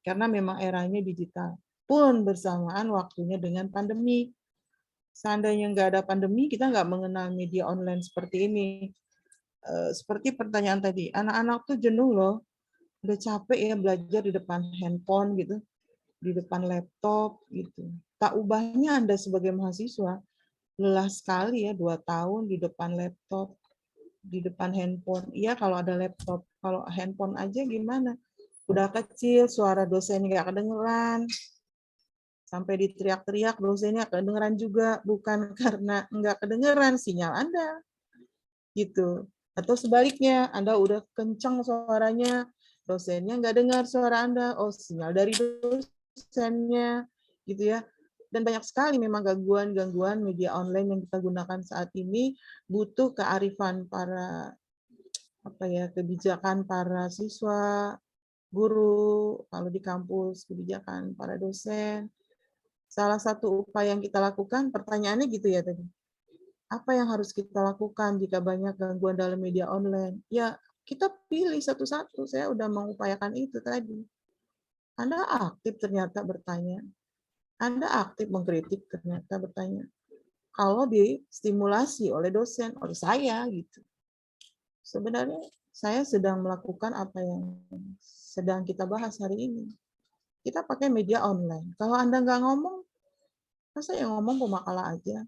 Karena memang eranya digital. Pun bersamaan waktunya dengan pandemi. Seandainya nggak ada pandemi, kita nggak mengenal media online seperti ini. Seperti pertanyaan tadi, anak-anak tuh jenuh loh. Udah capek ya belajar di depan handphone gitu, di depan laptop gitu. Tak ubahnya Anda sebagai mahasiswa, lelah sekali ya 2 tahun di depan laptop, di depan handphone. Iya kalau ada laptop, kalau handphone aja gimana? Udah kecil, suara dosennya nggak kedengeran. Sampai diteriak-teriak, dosennya kedengeran juga. Bukan karena nggak kedengeran sinyal Anda. Gitu. Atau sebaliknya, Anda udah kencang suaranya, dosennya nggak dengar suara Anda. Oh, sinyal dari dosennya. Gitu ya. Dan banyak sekali memang gangguan-gangguan media online yang kita gunakan saat ini butuh kearifan para kebijakan para siswa, guru, kalau di kampus kebijakan para dosen. Salah satu upaya yang kita lakukan, pertanyaannya gitu ya tadi. Apa yang harus kita lakukan jika banyak gangguan dalam media online? Ya, kita pilih satu-satu. Saya udah mengupayakan itu tadi. Anda aktif ternyata bertanya. Anda aktif mengkritik ternyata bertanya. kalau distimulasi oleh dosen, oleh saya gitu. Sebenarnya saya sedang melakukan apa yang sedang kita bahas hari ini. Kita pakai media online. Kalau Anda nggak ngomong, masa yang ngomong pemakalah aja.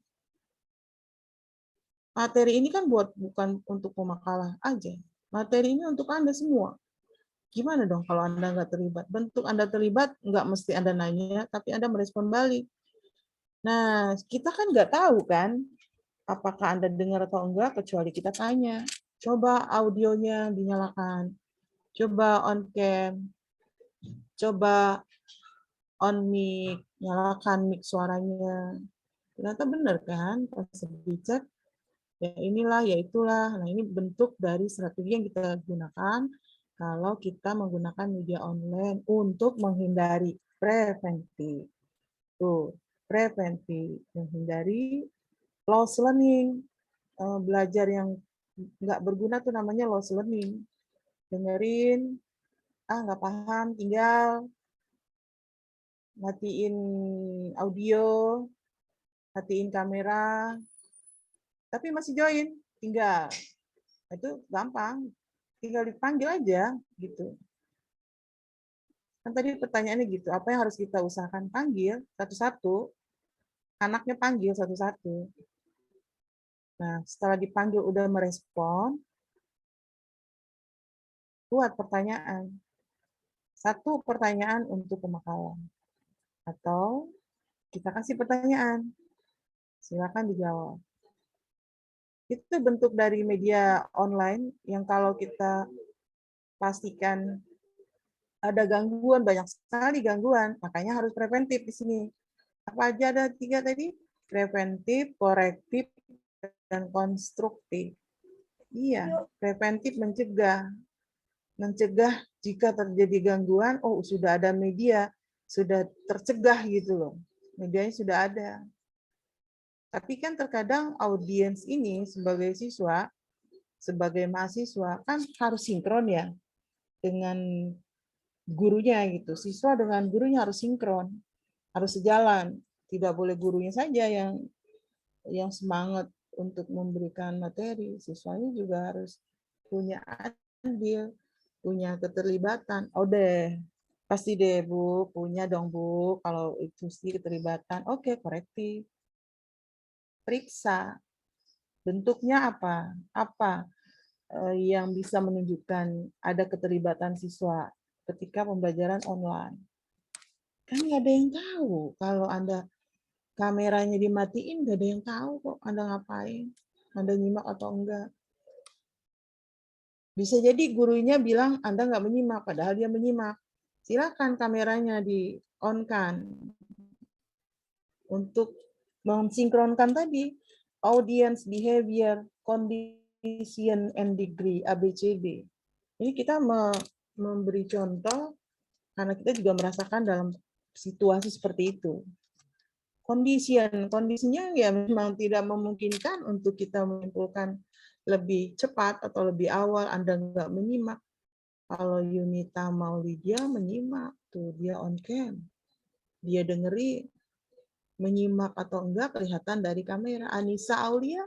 Materi ini kan bukan untuk pemakalah aja. Materi ini untuk Anda semua. Gimana dong kalau Anda nggak terlibat? Bentuk Anda terlibat, nggak mesti Anda nanya, tapi Anda merespon balik. Nah, kita kan nggak tahu kan, apakah Anda dengar atau enggak, kecuali kita tanya. Coba audionya dinyalakan. Coba on cam. Coba on mic. Nyalakan mic suaranya. Ternyata benar kan, pas dicek, ya inilah, ya itulah. Nah, ini bentuk dari strategi yang kita gunakan kalau kita menggunakan media online untuk menghindari preventif. Tuh, preventif. Menghindari loss learning. Belajar yang nggak berguna tuh namanya loss learning. Dengerin, nggak paham, tinggal. Matiin audio, matiin kamera, tapi masih join, tinggal. Itu gampang, tinggal dipanggil aja gitu. Kan tadi pertanyaannya gitu, apa yang harus kita usahakan? Panggil satu-satu, anaknya panggil satu-satu. Nah, setelah dipanggil udah merespon, buat pertanyaan. Satu pertanyaan untuk pemakalan. Atau kita kasih pertanyaan. Silakan dijawab. Itu bentuk dari media online yang kalau kita pastikan ada gangguan, banyak sekali gangguan, makanya harus preventif di sini. Apa aja ada 3 tadi? Preventif, korektif, dan konstruktif. Iya, preventif mencegah. Mencegah jika terjadi gangguan, oh sudah ada media, sudah tercegah gitu loh. Medianya sudah ada. Tapi kan terkadang audiens ini sebagai siswa, sebagai mahasiswa, kan harus sinkron ya dengan gurunya gitu. Siswa dengan gurunya harus sinkron, harus sejalan. Tidak boleh gurunya saja yang semangat untuk memberikan materi. Siswanya juga harus punya andil, punya keterlibatan. Oh deh, pasti deh Bu, punya dong Bu. Kalau itu sih keterlibatan, oke, korektif. Periksa bentuknya apa? Apa yang bisa menunjukkan ada keterlibatan siswa ketika pembelajaran online? Kan nggak ada yang tahu kalau Anda kameranya dimatiin, nggak ada yang tahu kok Anda ngapain, Anda nyimak atau enggak. Bisa jadi gurunya bilang Anda nggak menyimak, padahal dia menyimak. Silakan kameranya di-on-kan untuk mensinkronkan tadi audience behavior, condition and degree, ABCD. Ini kita memberi contoh karena kita juga merasakan dalam situasi seperti itu. Kondisinya ya memang tidak memungkinkan untuk kita menyimpulkan lebih cepat atau lebih awal. Anda nggak menyimak. Kalau Yunita Maulidia menyimak, tuh dia on cam, dia dengerin, menyimak atau enggak kelihatan dari kamera. Anissa Aulia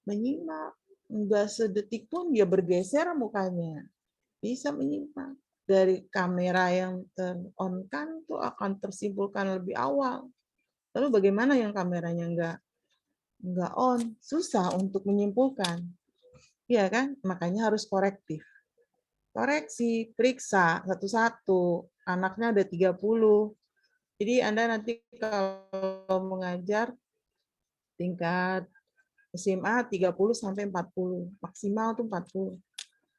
menyimak, enggak sedetik pun dia bergeser mukanya, bisa menyimak. Dari kamera yang ter-on-kan tuh akan tersimpulkan lebih awal. Lalu bagaimana yang kameranya enggak on? Susah untuk menyimpulkan. Iya kan? Makanya harus korektif. Koreksi, periksa satu-satu. Anaknya ada 30. Jadi Anda nanti kalau mengajar tingkat SMA 30 sampai 40. Maksimal tuh 40.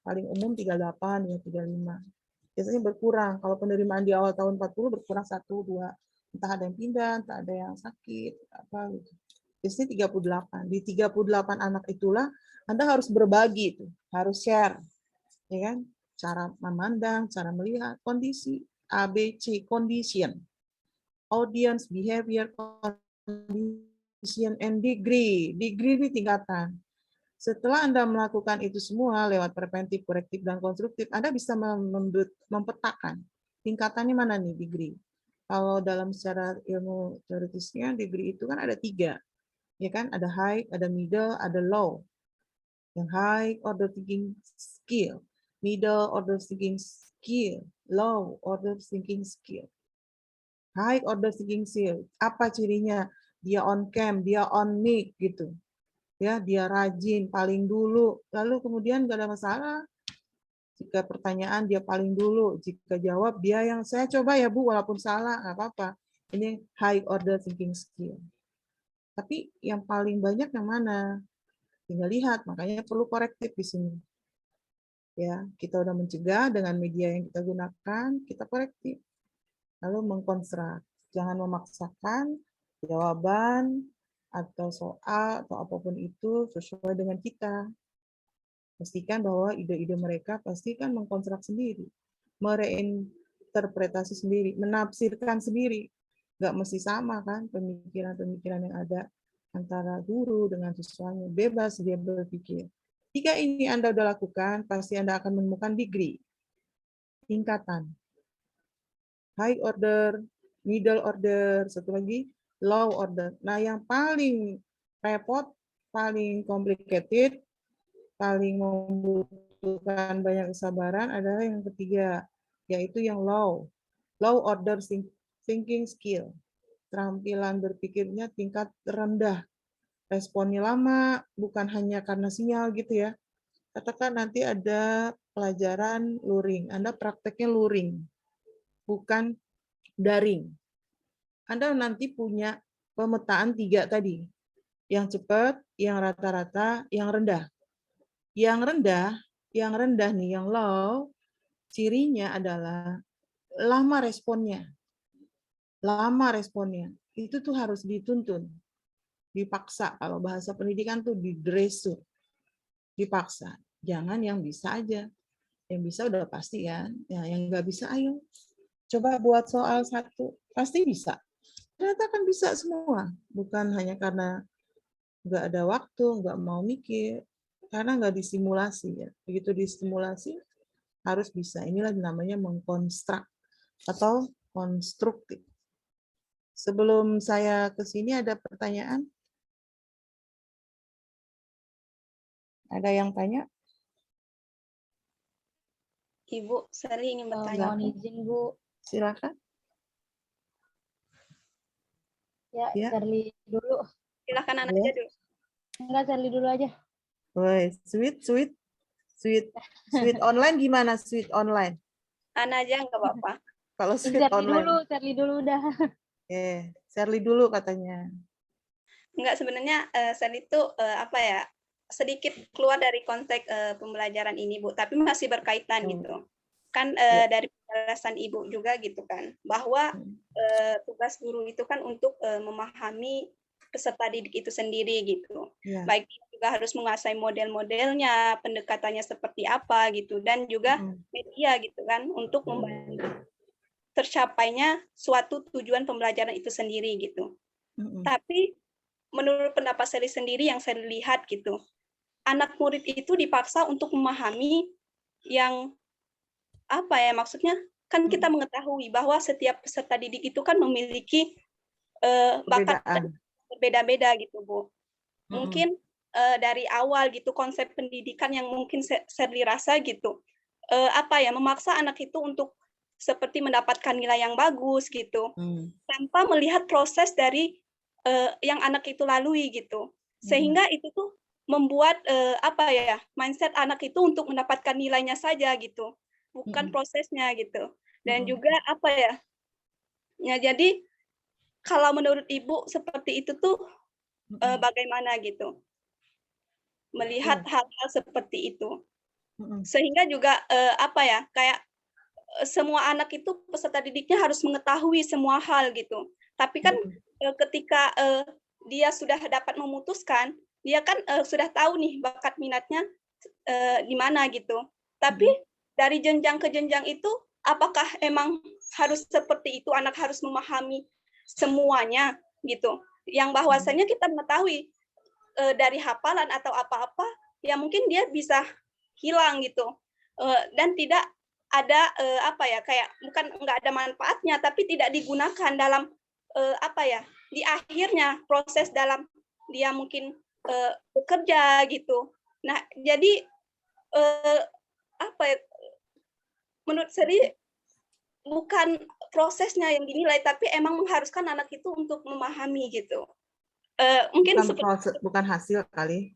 Paling umum 38 ya 35. Biasanya berkurang. Kalau penerimaan di awal tahun 40 berkurang 1 2. Entah ada yang pindah, entah ada yang sakit, apa gitu. Biasanya 38. Di 38 anak itulah Anda harus berbagi tuh, harus share. Ya kan? Cara memandang, cara melihat kondisi ABC, condition. Audience behavior, condition and degree. Degree ini tingkatan. Setelah Anda melakukan itu semua lewat preventif, korektif, dan konstruktif, Anda bisa mempetakan tingkatannya mana nih degree. Kalau dalam secara ilmu teoritisnya, degree itu kan ada 3. Ya kan? Ada high, ada middle, ada low. Yang high order thinking skill, middle order thinking skill, low order thinking skill. High order thinking skill, apa cirinya? Dia on cam, dia on mic gitu. Ya, dia rajin paling dulu, lalu kemudian nggak ada masalah. Jika pertanyaan dia paling dulu, jika jawab dia yang saya coba ya Bu, walaupun salah nggak apa-apa. Ini high order thinking skill. Tapi yang paling banyak yang mana? Tinggal lihat, makanya perlu korektif di sini. Ya, kita udah mencegah dengan media yang kita gunakan, kita korektif. Lalu mengkonstruk. Jangan memaksakan jawaban atau soal atau apapun itu sesuai dengan kita. Pastikan bahwa ide-ide mereka pasti kan mengkonstruk sendiri, mereinterpretasi sendiri, menafsirkan sendiri. Nggak mesti sama kan pemikiran-pemikiran yang ada antara guru dengan siswanya. Bebas dia berpikir. Jika ini Anda sudah lakukan, pasti Anda akan menemukan degree, tingkatan. High order, middle order, satu lagi low order. Nah, yang paling repot, paling complicated, paling membutuhkan banyak kesabaran adalah yang ketiga, yaitu yang low. Low order thinking skill. Keterampilan berpikirnya tingkat rendah. Responnya lama, bukan hanya karena sinyal gitu ya. Katakan nanti ada pelajaran luring, Anda prakteknya luring, bukan daring. Anda nanti punya pemetaan 3 tadi, yang cepat, yang rata-rata, yang rendah. Yang rendah nih, yang low, cirinya adalah lama responnya. Lama responnya. Itu tuh harus dituntun. Dipaksa, kalau bahasa pendidikan tuh didresur. Dipaksa. Jangan yang bisa aja. Yang bisa udah pasti kan. Ya, yang nggak bisa ayo. Coba buat soal 1. Pasti bisa. Ternyata kan bisa semua. Bukan hanya karena nggak ada waktu, nggak mau mikir. Karena nggak disimulasi. Ya. Begitu distimulasi, harus bisa. Inilah namanya mengkonstruk atau konstruktif. Sebelum saya ke sini ada pertanyaan? Ada yang tanya? Ibu, Sally ingin bertanya. Mohon izin, Bu. Silakan. Ya, Ya. Charlie dulu. Silakan anak Boleh. aja dulu. Enggak, Charlie dulu aja. Woi, sweet online gimana? Sweet online. Ana aja nggak apa-apa. Kalau sweet Charlie dulu udah. Shirley dulu katanya. Enggak, sebenarnya Sally itu apa ya, sedikit keluar dari konteks pembelajaran ini, Bu, tapi masih berkaitan gitu. Kan dari penjelasan Ibu juga gitu kan, bahwa tugas guru itu kan untuk memahami peserta didik itu sendiri gitu. Baik juga harus menguasai model-modelnya, pendekatannya seperti apa gitu, dan juga media gitu kan untuk membantu tercapainya suatu tujuan pembelajaran itu sendiri gitu. Tapi menurut pendapat Sally sendiri yang saya lihat gitu, anak murid itu dipaksa untuk memahami yang apa ya, maksudnya kan kita mengetahui bahwa setiap peserta didik itu kan memiliki bakat berbeda-beda gitu, Bu. Mungkin dari awal gitu konsep pendidikan yang mungkin Sally rasa gitu, apa ya, memaksa anak itu untuk seperti mendapatkan nilai yang bagus gitu, tanpa melihat proses dari yang anak itu lalui gitu, sehingga itu tuh membuat apa ya, mindset anak itu untuk mendapatkan nilainya saja gitu, bukan prosesnya gitu. Dan juga apa ya, jadi kalau menurut Ibu seperti itu tuh bagaimana gitu melihat hal-hal seperti itu, sehingga juga apa ya, kayak semua anak itu peserta didiknya harus mengetahui semua hal gitu. Tapi kan ketika dia sudah dapat memutuskan, dia kan sudah tahu nih bakat minatnya di mana gitu. Tapi dari jenjang ke jenjang itu, apakah emang harus seperti itu, anak harus memahami semuanya gitu. Yang bahwasanya kita mengetahui dari hafalan atau apa-apa, ya mungkin dia bisa hilang gitu. Dan tidak ada apa ya, kayak bukan nggak ada manfaatnya, tapi tidak digunakan dalam apa ya, di akhirnya proses dalam dia mungkin bekerja gitu. Nah, jadi apa ya? Menurut saya bukan prosesnya yang dinilai, tapi emang mengharuskan anak itu untuk memahami gitu. Mungkin Bukan hasil kali,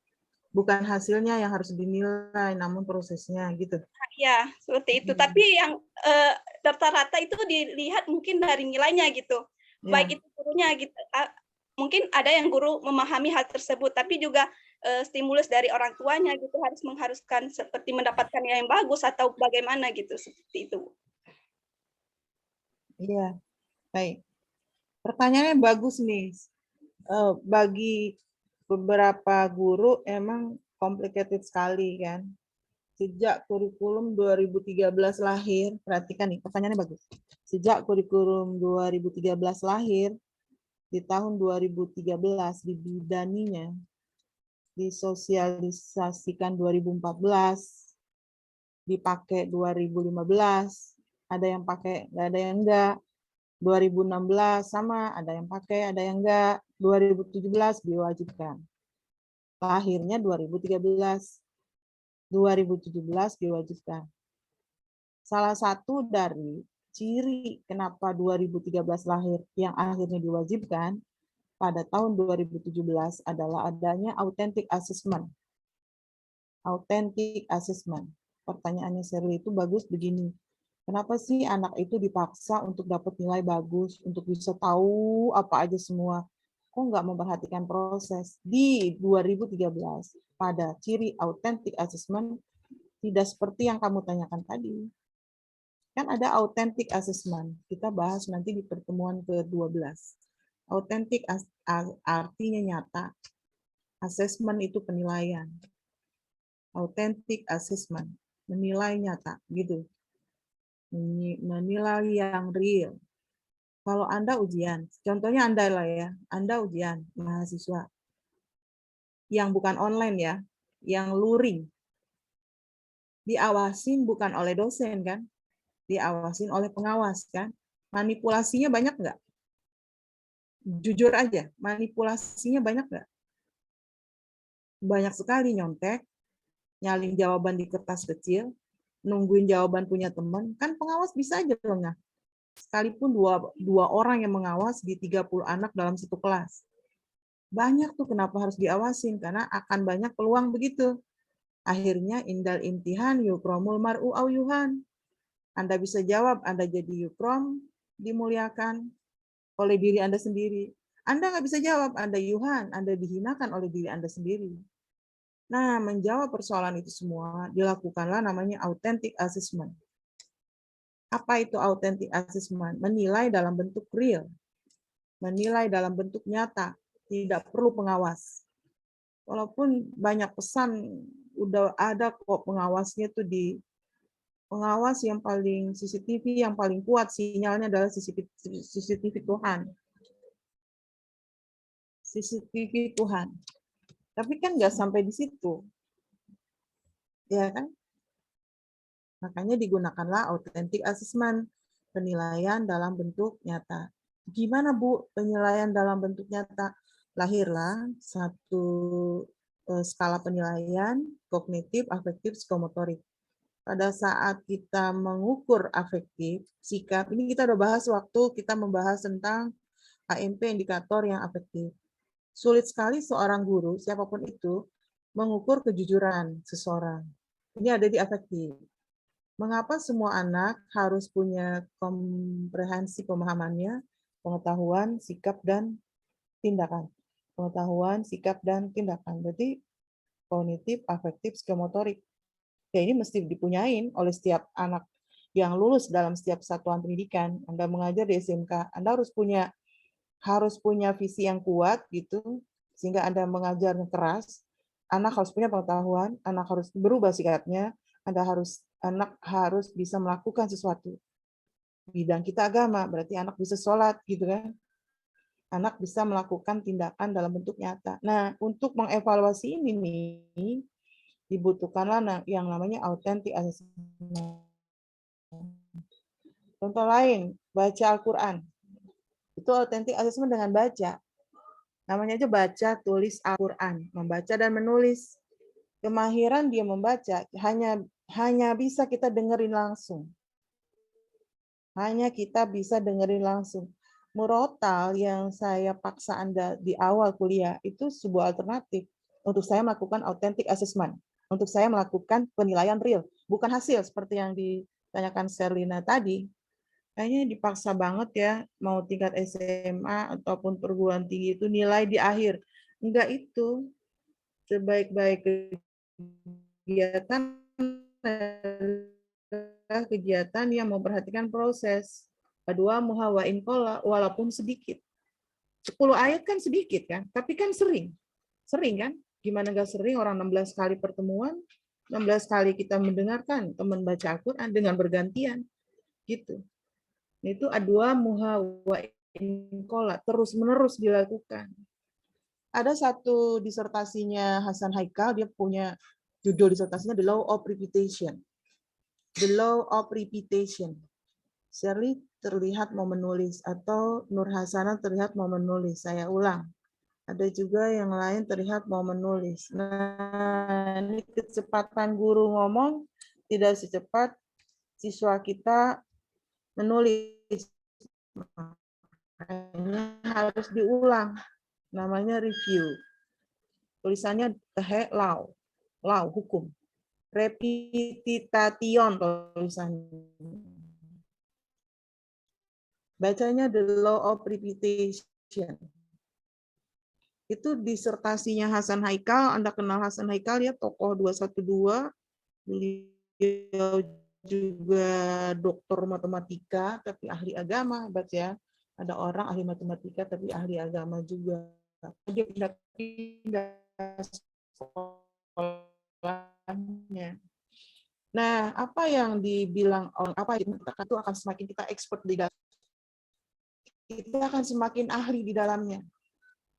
bukan hasilnya yang harus dinilai, namun prosesnya gitu. Ya, seperti itu. Tapi yang rata-rata itu dilihat mungkin dari nilainya gitu. Baik itu gurunya gitu. Mungkin ada yang guru memahami hal tersebut, tapi juga stimulus dari orang tuanya gitu harus mengharuskan seperti mendapatkan nilai yang bagus atau bagaimana gitu, seperti itu. Iya, baik. Pertanyaannya bagus nih. Bagi beberapa guru emang complicated sekali kan. Sejak kurikulum 2013 lahir, perhatikan nih, pertanyaannya bagus. Sejak kurikulum 2013 lahir, di tahun 2013 dibidaninya, disosialisasikan 2014, dipakai 2015, ada yang pakai, nggak ada yang enggak. 2016 sama, ada yang pakai, ada yang enggak. 2017 diwajibkan. Lahirnya 2013. 2017 diwajibkan. Salah satu dari ciri kenapa 2013 lahir yang akhirnya diwajibkan pada tahun 2017 adalah adanya authentic assessment. Authentic assessment. Pertanyaannya Shirley itu bagus begini. Kenapa sih anak itu dipaksa untuk dapat nilai bagus, untuk bisa tahu apa aja semua? Kok nggak memperhatikan proses? Di 2013, pada ciri authentic assessment, tidak seperti yang kamu tanyakan tadi. Kan ada authentic assessment. Kita bahas nanti di pertemuan ke-12. Authentic artinya nyata. Assessment itu penilaian. Authentic assessment, menilai nyata, gitu. Menilai yang real. Kalau Anda ujian, contohnya Anda lah ya, Anda ujian mahasiswa yang bukan online ya, yang luring. Diawasin bukan oleh dosen kan, diawasin oleh pengawas kan. Manipulasinya banyak nggak? Jujur aja, manipulasinya banyak nggak? Banyak sekali, nyontek, nyalin jawaban di kertas kecil, nungguin jawaban punya teman, kan pengawas bisa aja lengah. Sekalipun dua orang yang mengawas di 30 anak dalam satu kelas. Banyak tuh kenapa harus diawasin, karena akan banyak peluang begitu. Akhirnya indal imtihan yukromul mar'u au yuhan. Anda bisa jawab, Anda jadi yukrom, dimuliakan oleh diri Anda sendiri. Anda nggak bisa jawab, Anda yuhan, Anda dihinakan oleh diri Anda sendiri. Nah, menjawab persoalan itu semua dilakukanlah namanya authentic assessment. Apa itu authentic assessment? Menilai dalam bentuk real. Menilai dalam bentuk nyata. Tidak perlu pengawas. Walaupun banyak pesan udah ada kok pengawasnya tuh di pengawas yang paling CCTV yang paling kuat sinyalnya adalah CCTV Tuhan. CCTV Tuhan. Tapi kan nggak sampai di situ. Ya kan? Makanya digunakanlah authentic assessment, penilaian dalam bentuk nyata. Gimana Bu penilaian dalam bentuk nyata? Lahirlah satu skala penilaian kognitif, afektif, psikomotorik. Pada saat kita mengukur afektif, sikap, ini kita udah bahas waktu kita membahas tentang AMP indikator yang afektif. Sulit sekali seorang guru, siapapun itu, mengukur kejujuran seseorang. Ini ada di afektif. Mengapa semua anak harus punya komprehensi pemahamannya, pengetahuan, sikap, dan tindakan. Pengetahuan, sikap, dan tindakan. Berarti kognitif, afektif, psikomotorik. Ya, ini mesti dipunyain oleh setiap anak yang lulus dalam setiap satuan pendidikan. Anda mengajar di SMK, Anda harus punya visi yang kuat gitu, sehingga Anda mengajar keras. Anak harus punya pengetahuan, anak harus berubah sikapnya, anak harus bisa melakukan sesuatu. Bidang kita agama, berarti anak bisa sholat gitu kan. Anak bisa melakukan tindakan dalam bentuk nyata. Nah, untuk mengevaluasi ini nih, dibutuhkanlah yang namanya authentic assessment. Contoh lain, baca Al-Quran. Itu authentic assessment dengan baca. Namanya aja baca, tulis Al-Quran, membaca dan menulis. Kemahiran dia membaca hanya bisa kita dengerin langsung. Hanya kita bisa dengerin langsung. Murotal yang saya paksa Anda di awal kuliah itu sebuah alternatif untuk saya melakukan authentic assessment, untuk saya melakukan penilaian real, bukan hasil seperti yang ditanyakan Sherlina tadi. Kayaknya dipaksa banget ya, mau tingkat SMA ataupun perguruan tinggi itu nilai di akhir. Enggak itu. Sebaik-baik kegiatan adalah kegiatan yang memperhatikan proses. Kedua, muhawain kola, walaupun sedikit. 10 ayat kan sedikit kan, tapi kan sering. Sering kan? Gimana nggak sering orang 16 kali pertemuan, 16 kali kita mendengarkan teman baca Al-Quran dengan bergantian. Gitu. Itu A2 muhawain kola, terus-menerus dilakukan. Ada satu disertasinya Hasan Haikal, dia punya judul disertasinya The Law of Repetition. The Law of Repetition. Shirley terlihat mau menulis, atau Nur Hasanah terlihat mau menulis. Saya ulang. Ada juga yang lain terlihat mau menulis. Nah, ini kecepatan guru ngomong tidak secepat siswa kita menulis. Makanya harus diulang. Namanya review. Tulisannya tehe law. Law, hukum. Repetitation tulisannya. Bacanya The Law of Repetition. Itu disertasinya Hasan Haikal. Anda kenal Hasan Haikal ya, tokoh 212. Beliau juga doktor matematika, tapi ahli agama, hebat ya. Ada orang ahli matematika, tapi ahli agama juga. Dia pindah-pindah sekolahnya. Nah, apa yang dibilang orang apa itu akan semakin kita expert di dalam, kita akan semakin ahli di dalamnya,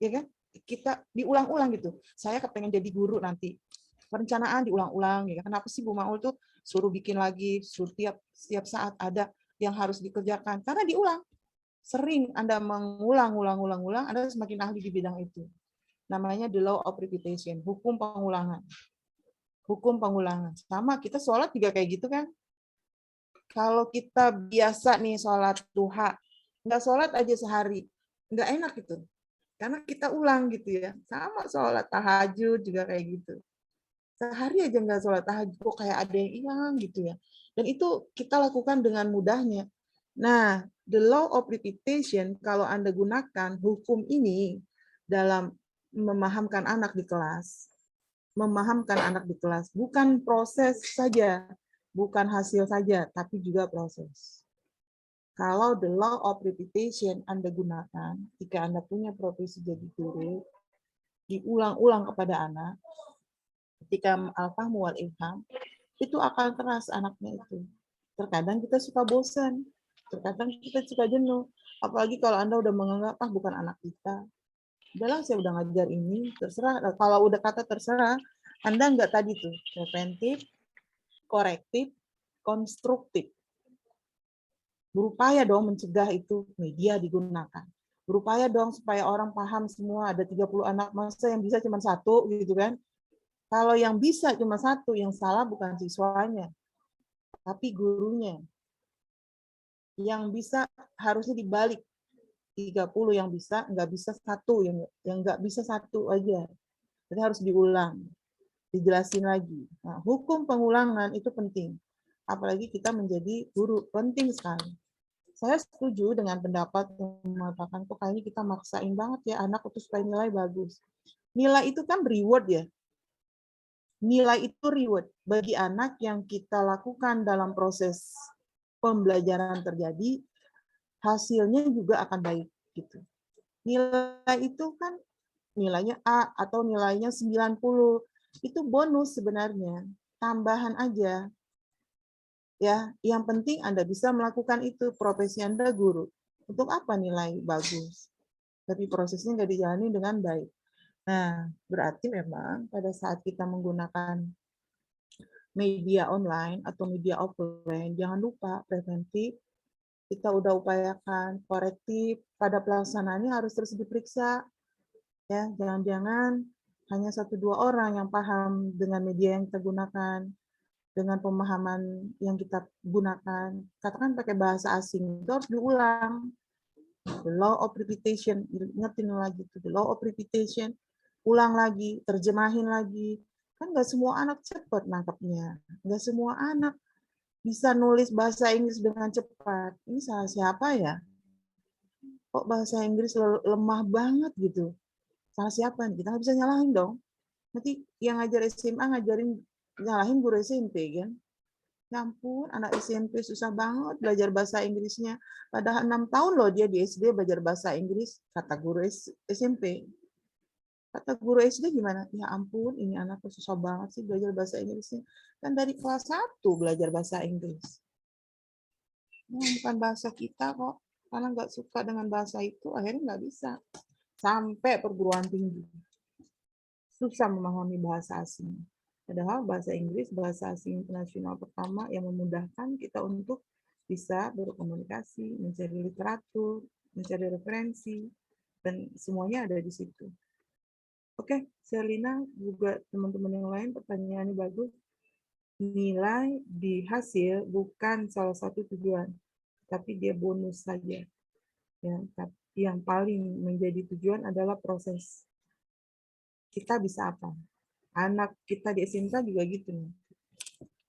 ya kan? Kita diulang-ulang gitu. Saya kepengen jadi guru nanti. Perencanaan diulang-ulang, ya. Kenapa sih Bu Maul tuh suruh bikin lagi, suruh setiap saat ada yang harus dikerjakan? Karena diulang. Sering Anda mengulang-ulang, Anda semakin ahli di bidang itu. Namanya the law of repetition, hukum pengulangan. Hukum pengulangan. Sama, kita sholat juga kayak gitu kan. Kalau kita biasa nih sholat duha, nggak sholat aja sehari, nggak enak gitu. Karena kita ulang gitu ya. Sama sholat tahajud juga kayak gitu. Sehari aja nggak sholat tahajud, kok kayak ada yang hilang gitu ya. Dan itu kita lakukan dengan mudahnya. Nah, the law of repetition, kalau Anda gunakan hukum ini dalam memahamkan anak di kelas, bukan proses saja, bukan hasil saja, tapi juga proses. Kalau the law of repetition Anda gunakan, jika Anda punya profesi jadi guru, diulang-ulang kepada anak, ketika al-fahmu wal ilham, itu akan keras anaknya itu. Terkadang kita suka bosan, terkadang kita suka jenuh. Apalagi kalau Anda udah menganggap, bukan anak kita. Udahlah, saya udah ngajar ini, terserah. Kalau udah kata terserah, Anda nggak tadi tuh, preventif, korektif, konstruktif. Berupaya dong mencegah itu media digunakan. Berupaya dong supaya orang paham semua, ada 30 anak, masa yang bisa cuma satu, gitu kan. Kalau yang bisa cuma satu, yang salah bukan siswanya, tapi gurunya. Yang bisa harusnya dibalik. 30 yang bisa, nggak bisa satu, yang nggak bisa satu aja. Jadi harus diulang, dijelasin lagi. Nah, hukum pengulangan itu penting. Apalagi kita menjadi guru, penting sekali. Saya setuju dengan pendapat yang mengatakan, kok kayaknya kita maksain banget ya anak untuk supaya nilai bagus. Nilai itu kan reward ya. Nilai itu reward bagi anak yang kita lakukan dalam proses pembelajaran terjadi, hasilnya juga akan baik gitu. Nilai itu kan nilainya A atau nilainya 90, itu bonus sebenarnya, tambahan aja. Ya, yang penting Anda bisa melakukan itu, profesi Anda guru. Untuk apa nilai bagus? Tapi prosesnya nggak dijalani dengan baik. Nah, berarti memang pada saat kita menggunakan media online atau media offline, jangan lupa preventif, kita udah upayakan korektif, pada pelaksanaannya harus terus diperiksa. Ya, jangan-jangan hanya 1-2 orang yang paham dengan media yang kita gunakan, dengan pemahaman yang kita gunakan. Katakan pakai bahasa asing, itu harus diulang. The law of repetition, ingetin lagi tuh, the law of repetition, ulang lagi, terjemahin lagi. Kan nggak semua anak cepat nangkapnya, nggak semua anak bisa nulis bahasa Inggris dengan cepat. Ini salah siapa ya? Kok bahasa Inggris lemah banget gitu? Salah siapa nih? Kita nggak bisa nyalahin dong. Nanti yang ngajar SMA nyalahin guru SMP kan? Ya ampun, anak SMP susah banget belajar bahasa Inggrisnya. Padahal 6 tahun loh dia di SD belajar bahasa Inggris, kata guru SMP. Kata guru SD gimana? Ya ampun, ini anakku susah banget sih belajar bahasa Inggrisnya. Kan dari kelas 1 belajar bahasa Inggris. Bukan bahasa kita kok. Karena nggak suka dengan bahasa itu, akhirnya nggak bisa. Sampai perguruan tinggi. Susah memahami bahasa asing. Padahal bahasa Inggris, bahasa asing internasional pertama yang memudahkan kita untuk bisa berkomunikasi, mencari literatur, mencari referensi, dan semuanya ada di situ. Oke, Selina juga teman-teman yang lain pertanyaannya bagus. Nilai di hasil bukan salah satu tujuan, tapi dia bonus saja. Ya, yang paling menjadi tujuan adalah proses. Kita bisa apa? Anak kita di SMK juga gitu.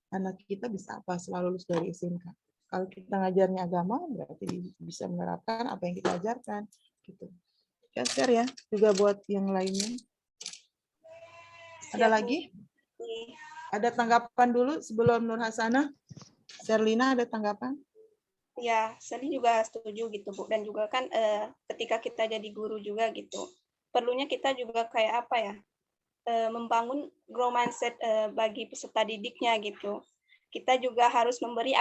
Anak kita bisa apa setelah lulus dari SMK? Kalau kita ngajarnya agama, berarti bisa menerapkan apa yang kita ajarkan. Gitu. Ya, share ya, juga buat yang lainnya. Ada lagi? Ada tanggapan dulu sebelum Nur Hasanah? Serlina ada tanggapan? Ya, saya juga setuju gitu, Bu. Dan juga kan ketika kita jadi guru juga gitu, perlunya kita juga kayak apa ya, membangun grow mindset bagi peserta didiknya gitu. Kita juga harus memberi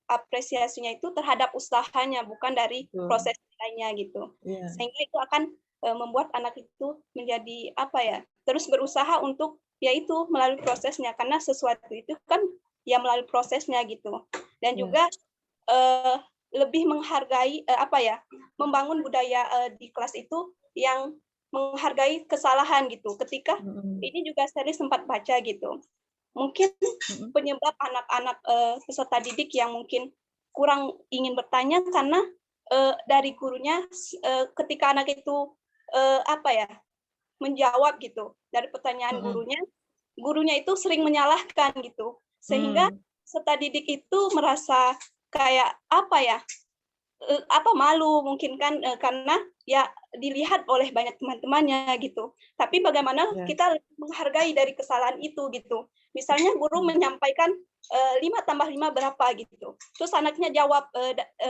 apresiasinya itu terhadap usahanya, bukan dari proses nilainya gitu. Yeah. Sehingga itu akan membuat anak itu menjadi apa ya, terus berusaha untuk yaitu melalui prosesnya, karena sesuatu itu kan ya melalui prosesnya gitu. Dan juga lebih menghargai apa ya, membangun budaya di kelas itu yang menghargai kesalahan gitu. Ketika ini juga saya sempat baca gitu, mungkin penyebab anak-anak peserta didik yang mungkin kurang ingin bertanya karena dari gurunya ketika anak itu apa ya, menjawab gitu dari pertanyaan gurunya itu sering menyalahkan gitu, sehingga peserta didik itu merasa kayak apa ya, malu mungkin kan karena ya dilihat oleh banyak teman-temannya gitu. Tapi bagaimana kita menghargai dari kesalahan itu gitu. Misalnya guru menyampaikan 5 tambah 5 berapa gitu. Terus anaknya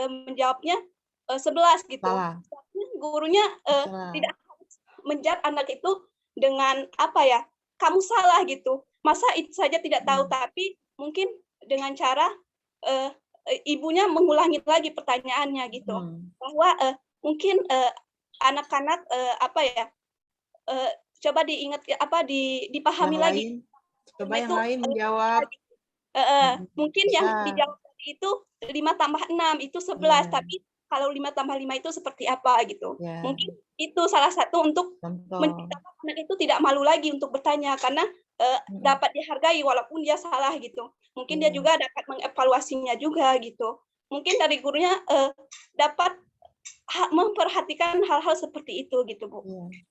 menjawabnya 11 gitu. Gurunya tidak menjudge anak itu dengan apa ya, kamu salah gitu. Masa itu saja tidak tahu, tapi mungkin dengan cara ibunya mengulangi lagi pertanyaannya gitu, bahwa mungkin anak-anak apa ya, coba diingat apa dipahami lagi. Coba yang lain menjawab. Mungkin yang dijawab itu 5 tambah 6 itu 11, tapi kalau 5 tambah 5 itu seperti apa gitu. Mungkin itu salah satu untuk menciptakan anak itu tidak malu lagi untuk bertanya, karena dapat dihargai walaupun dia salah gitu. Mungkin dia juga dapat mengevaluasinya juga gitu. Mungkin dari gurunya dapat memperhatikan hal-hal seperti itu gitu, Bu.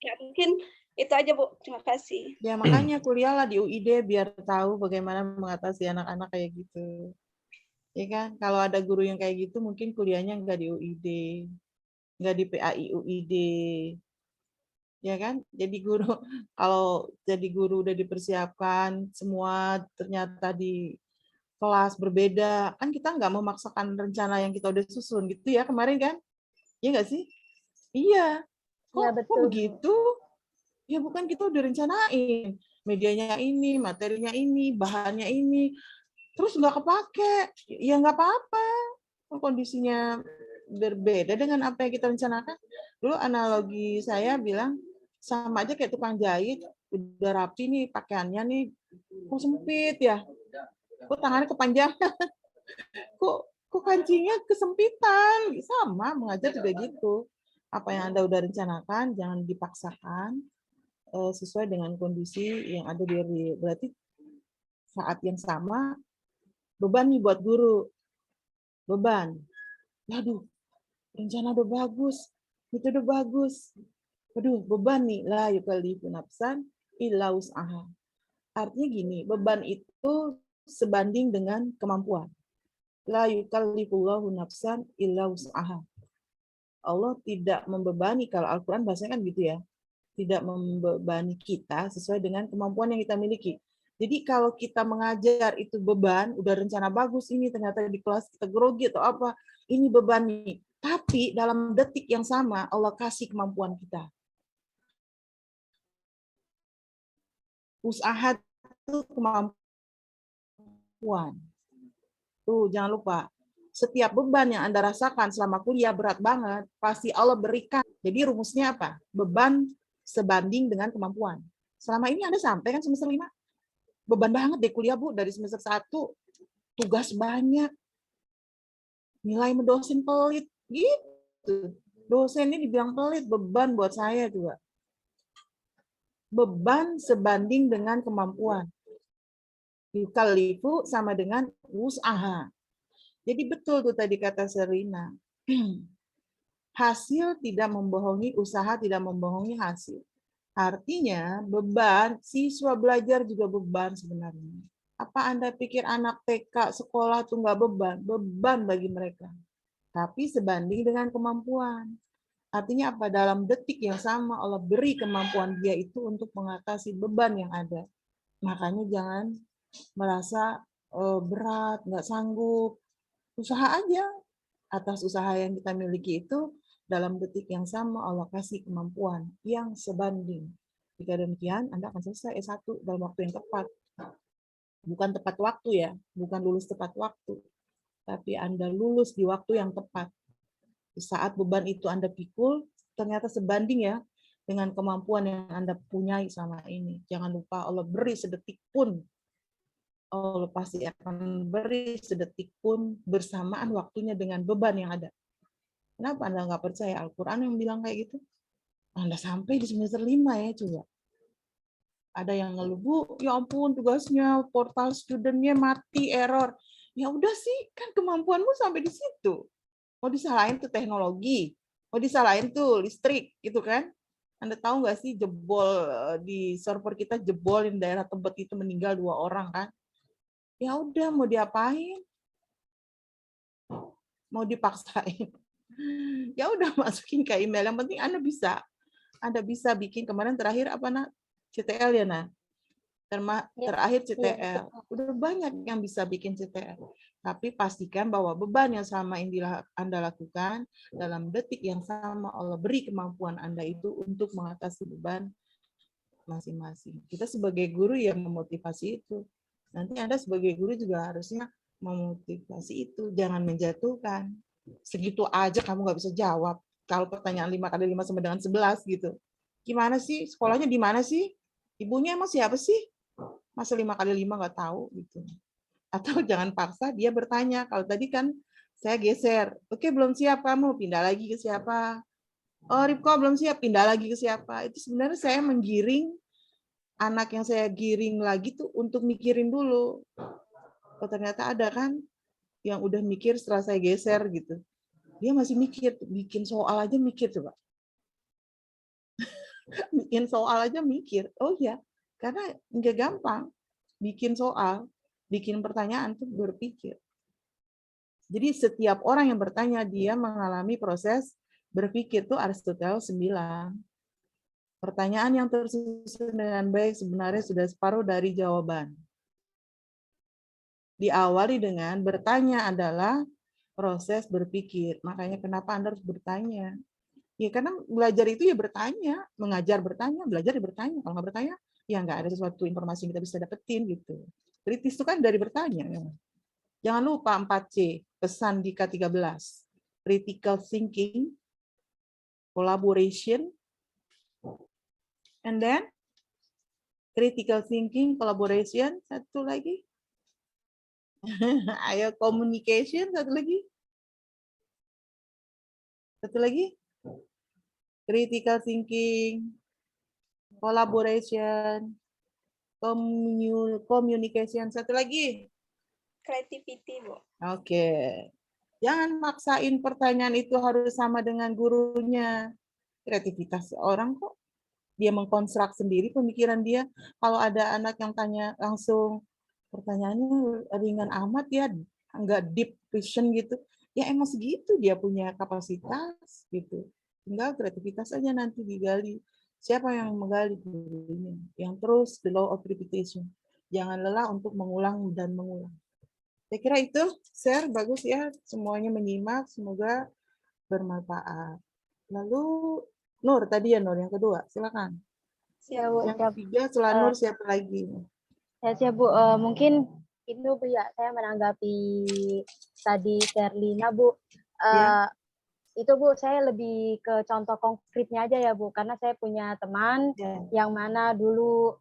Ya, mungkin itu aja, Bu. Terima kasih. Ya, makanya kuliahlah di UID biar tahu bagaimana mengatasi anak-anak kayak gitu. Ya kan? Kalau ada guru yang kayak gitu, mungkin kuliahnya nggak di UID, nggak di PAI UID. Ya kan? Jadi guru, kalau jadi guru udah dipersiapkan, semua ternyata di kelas berbeda, kan kita nggak memaksakan rencana yang kita udah susun gitu ya kemarin kan? Iya nggak sih? Iya. Kok begitu? Ya bukan, kita udah rencanain. Medianya ini, materinya ini, bahannya ini. Terus nggak kepake. Ya nggak apa-apa. Kondisinya berbeda dengan apa yang kita rencanakan. Dulu analogi saya bilang, sama aja kayak tukang jahit, udah rapi nih pakaiannya nih, kok sempit ya? Kok tangannya kepanjangan? Kok kancingnya kesempitan? Sama, mengajar juga gitu. Apa yang Anda udah rencanakan, jangan dipaksakan sesuai dengan kondisi yang ada di real. Berarti saat yang sama, beban nih buat guru. Beban. Waduh, rencana udah bagus. Itu udah bagus. Waduh, beban nih. La yukallifu nafsan illa wus'aha. Artinya gini, beban itu sebanding dengan kemampuan. La yukallifullahu nafsan illa wus'aha. Allah tidak membebani, kalau Al-Quran bahasanya kan gitu ya, tidak membebani kita sesuai dengan kemampuan yang kita miliki. Jadi kalau kita mengajar itu beban, udah rencana bagus ini, ternyata di kelas kita grogi atau apa, ini beban nih. Tapi dalam detik yang sama, Allah kasih kemampuan kita. Usaha itu kemampuan. Tuh, jangan lupa. Setiap beban yang Anda rasakan selama kuliah berat banget, pasti Allah berikan. Jadi rumusnya apa? Beban sebanding dengan kemampuan. Selama ini Anda sampai kan semester 5? Beban banget deh kuliah, Bu. Dari semester 1, tugas banyak. Nilai mendosen pelit. Gitu. Dosen ini dibilang pelit, beban buat saya juga. Beban sebanding dengan kemampuan. Yukallifu sama dengan wus'aha. Jadi betul tuh tadi kata Serina. Hasil tidak membohongi, usaha tidak membohongi hasil. Artinya beban, siswa belajar juga beban sebenarnya. Apa Anda pikir anak TK sekolah tuh nggak beban? Beban bagi mereka. Tapi sebanding dengan kemampuan. Artinya apa? Dalam detik yang sama Allah beri kemampuan dia itu untuk mengatasi beban yang ada. Makanya jangan merasa berat, nggak sanggup. Usaha aja. Atas usaha yang kita miliki itu, dalam detik yang sama Allah kasih kemampuan yang sebanding. Jika demikian, Anda akan selesai S1 dalam waktu yang tepat. Bukan tepat waktu ya, bukan lulus tepat waktu. Tapi Anda lulus di waktu yang tepat. Di saat beban itu Anda pikul, ternyata sebanding ya dengan kemampuan yang Anda punyai selama ini. Jangan lupa Allah beri sedetik pun. Allah pasti akan beri sedetik pun bersamaan waktunya dengan beban yang ada. Kenapa Anda nggak percaya Al-Quran yang bilang kayak gitu? Anda sampai di semester 5 ya, coba. Ada yang ngeluh, Bu, ya ampun tugasnya, portal studentnya mati, error. Ya udah sih, kan kemampuanmu sampai di situ. Mau disalahin tuh teknologi, mau disalahin tuh listrik, gitu kan? Anda tahu nggak sih jebol di server kita, jebol di daerah Tebet itu meninggal 2 orang kan? Ya udah mau diapain? Mau dipaksain? Ya udah masukin ke email. Yang penting Anda bisa bikin. Kemarin terakhir apa nak? CTL ya nak? Terakhir CTL. Udah banyak yang bisa bikin CTL. Tapi pastikan bahwa beban yang sama ini Anda lakukan dalam detik yang sama Allah beri kemampuan Anda itu untuk mengatasi beban masing-masing. Kita sebagai guru yang memotivasi itu. Nanti Anda sebagai guru juga harusnya memotivasi itu. Jangan menjatuhkan. Segitu aja kamu nggak bisa jawab. Kalau pertanyaan 5 kali 5 sama dengan 11 gitu. Gimana sih? Sekolahnya di mana sih? Ibunya emang siapa sih? Masa 5 kali 5 nggak tahu gitu. Atau jangan paksa dia bertanya. Kalau tadi kan saya geser. Oke, belum siap kamu, pindah lagi ke siapa? Oh, Ripko belum siap, pindah lagi ke siapa? Itu sebenarnya saya menggiring anak yang saya giring lagi tuh untuk mikirin dulu. Oh, ternyata ada kan yang udah mikir setelah saya geser gitu. Dia masih mikir, bikin soal aja mikir coba. Bikin soal aja mikir. Oh ya, karena nggak gampang bikin soal, bikin pertanyaan tuh berpikir. Jadi setiap orang yang bertanya dia mengalami proses berpikir tuh Aristoteles 9. Pertanyaan yang tersusun dengan baik sebenarnya sudah separuh dari jawaban. Diawali dengan bertanya adalah proses berpikir. Makanya kenapa Anda harus bertanya? Ya karena belajar itu ya bertanya, mengajar bertanya, belajar ya bertanya. Kalau nggak bertanya, ya nggak ada sesuatu informasi yang kita bisa dapetin gitu. Kritis itu kan dari bertanya. Ya. Jangan lupa 4C, pesan di K13. Critical thinking, collaboration, and then critical thinking, collaboration, satu lagi. Ayo, communication, satu lagi. Satu lagi. critical thinking, collaboration, communication. Satu lagi. Creativity, Bu. Oke. Jangan maksain pertanyaan itu harus sama dengan gurunya. Kreativitas orang kok dia mengkonstruk sendiri pemikiran dia. Kalau ada anak yang tanya langsung pertanyaannya ringan amat ya, enggak deep question gitu. Ya emang segitu dia punya kapasitas gitu. Tinggal kreativitas aja nanti digali. Siapa yang menggali gurunya? Yang terus the law of repetition. Jangan lelah untuk mengulang dan mengulang. Saya kira itu share bagus ya, semuanya menyimak, semoga bermanfaat. Lalu Nur tadi ya, Nur yang kedua, silakan. Ya, Bu, Yang siap. ketiga setelah Nur siapa lagi? Ya, siap, Bu. Mungkin itu Bu ya, saya menanggapi tadi Sherlina, Bu. Ya. Itu Bu, saya lebih ke contoh konkretnya aja ya Bu, karena saya punya teman yang mana dulu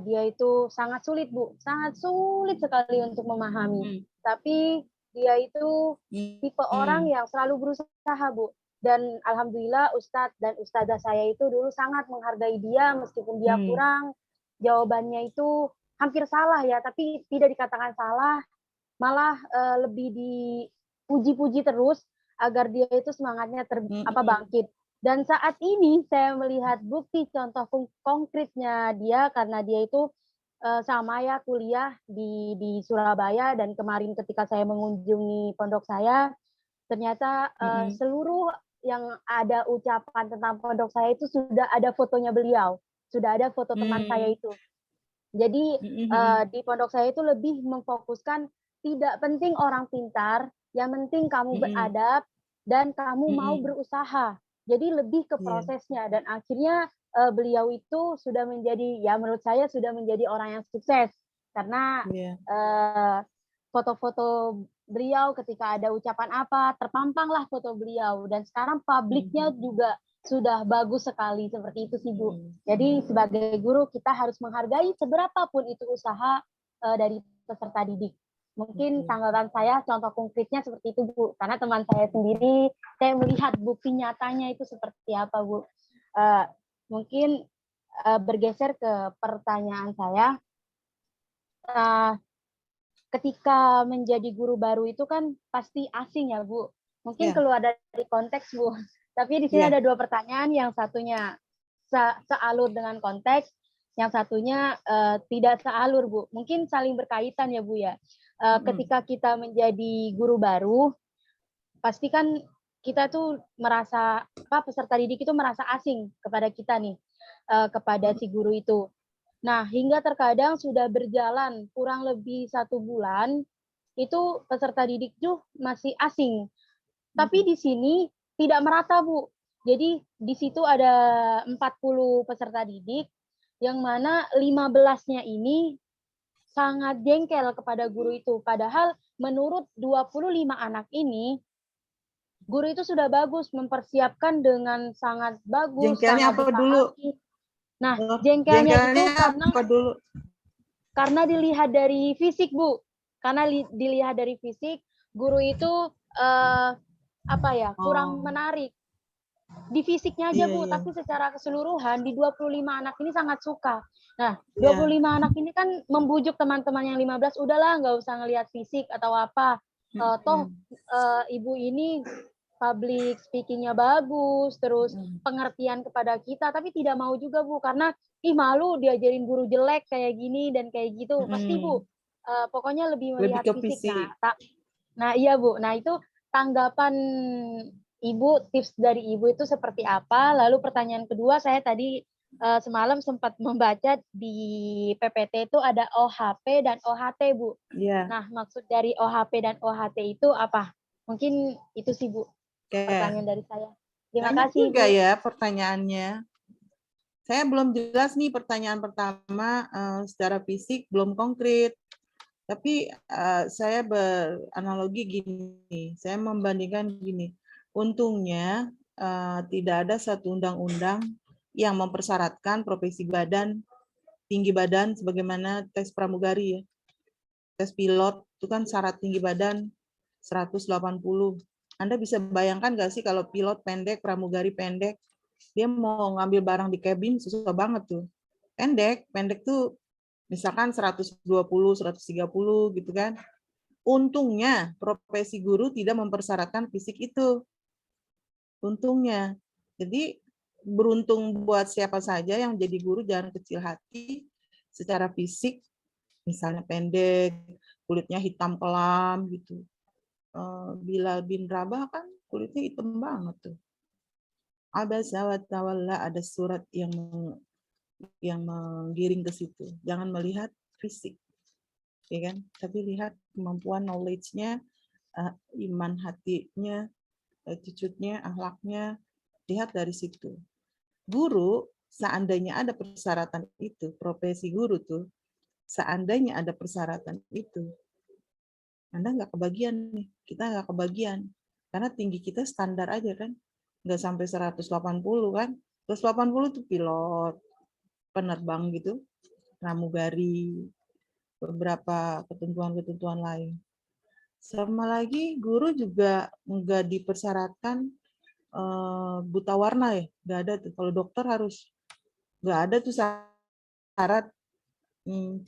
dia itu sangat sulit Bu, sangat sulit sekali untuk memahami. Tapi dia itu tipe orang yang selalu berusaha Bu. Dan alhamdulillah Ustadz dan Ustazah saya itu dulu sangat menghargai dia meskipun dia kurang. Jawabannya itu hampir salah ya, tapi tidak dikatakan salah, malah lebih dipuji-puji terus agar dia itu semangatnya bangkit. Dan saat ini saya melihat bukti contoh konkretnya dia karena dia itu sama ya kuliah di Surabaya, dan kemarin ketika saya mengunjungi pondok saya ternyata seluruh yang ada ucapan tentang pondok saya itu sudah ada fotonya beliau, sudah ada foto teman saya itu. Jadi di pondok saya itu lebih memfokuskan tidak penting orang pintar, yang penting kamu beradab dan kamu mau berusaha. Jadi lebih ke prosesnya, dan akhirnya beliau itu sudah menjadi, ya menurut saya sudah menjadi orang yang sukses karena foto-foto beliau ketika ada ucapan apa terpampanglah foto beliau, dan sekarang publiknya juga sudah bagus sekali seperti itu sih Bu. Jadi sebagai guru kita harus menghargai seberapapun itu usaha dari peserta didik. Mungkin tanggapan saya contoh konkretnya seperti itu Bu, karena teman saya sendiri saya melihat bukti nyatanya itu seperti apa Bu. Mungkin bergeser ke pertanyaan saya. Ketika menjadi guru baru itu kan pasti asing ya Bu. Mungkin keluar dari konteks Bu. Tapi di sini ada dua pertanyaan, yang satunya sealur dengan konteks, yang satunya tidak sealur Bu. Mungkin saling berkaitan ya Bu ya. Ketika kita menjadi guru baru, pasti kan kita tuh merasa peserta didik itu merasa asing kepada kita nih, kepada si guru itu. Nah, hingga terkadang sudah berjalan kurang lebih 1 bulan, itu peserta didik tuh masih asing. Tapi di sini tidak merata, Bu. Jadi di situ ada 40 peserta didik, yang mana 15-nya ini sangat jengkel kepada guru itu. Padahal menurut 25 anak ini, guru itu sudah bagus, mempersiapkan dengan sangat bagus. Jengkelnya sangat apa dulu? Nah, jengkelnya itu karena dilihat dari fisik, Bu. Karena dilihat dari fisik, guru itu kurang menarik. Di fisiknya aja, Bu, tapi secara keseluruhan di 25 anak ini sangat suka. Nah, 25 anak ini kan membujuk teman-teman yang 15, udahlah nggak usah ngelihat fisik atau apa. Ibu ini public speaking-nya bagus, terus pengertian kepada kita, tapi tidak mau juga Bu, karena malu diajarin guru jelek kayak gini dan kayak gitu. Pasti Bu, pokoknya lebih melihat fisik. Nah, iya Bu. Nah, itu tanggapan Ibu, tips dari Ibu itu seperti apa? Lalu pertanyaan kedua, saya tadi semalam sempat membaca di PPT itu ada OHP dan OHT Bu. Nah, maksud dari OHP dan OHT itu apa? Mungkin itu sih Bu. Pertanyaan dari saya. Terima kasih juga Bu. Ya pertanyaannya. Saya belum jelas nih pertanyaan pertama, secara fisik belum konkret. Tapi saya beranalogi gini, saya membandingkan gini. Untungnya tidak ada satu undang-undang yang mempersyaratkan profesi tinggi badan sebagaimana tes pramugari ya. Tes pilot itu kan syarat tinggi badan 180. Anda bisa bayangkan nggak sih kalau pilot pendek, pramugari pendek, Dia mau ngambil barang di cabin susah banget tuh. Pendek tuh misalkan 120, 130 gitu kan. Untungnya profesi guru tidak mempersyaratkan fisik itu. Untungnya. Jadi beruntung buat siapa saja yang jadi guru, jangan kecil hati secara fisik, misalnya pendek, kulitnya hitam kelam gitu. Bilal bin Rabah kan kulitnya hitam banget tuh. Abasa wa tawalla, ada surat yang menggiring ke situ. Jangan melihat fisik, ya kan? Tapi lihat kemampuan knowledge-nya, iman hatinya, attitude-nya, akhlaknya, lihat dari situ. Guru, seandainya ada persyaratan itu, profesi guru tuh, seandainya ada persyaratan itu, Anda nggak kebagian nih, kita nggak kebagian. Karena tinggi kita standar aja kan, nggak sampai 180 kan. 180 tuh pilot, penerbang gitu, pramugari, beberapa ketentuan-ketentuan lain. Sama lagi guru juga nggak dipersyaratkan buta warna ya, nggak ada tuh. Kalau dokter harus, nggak ada tuh syarat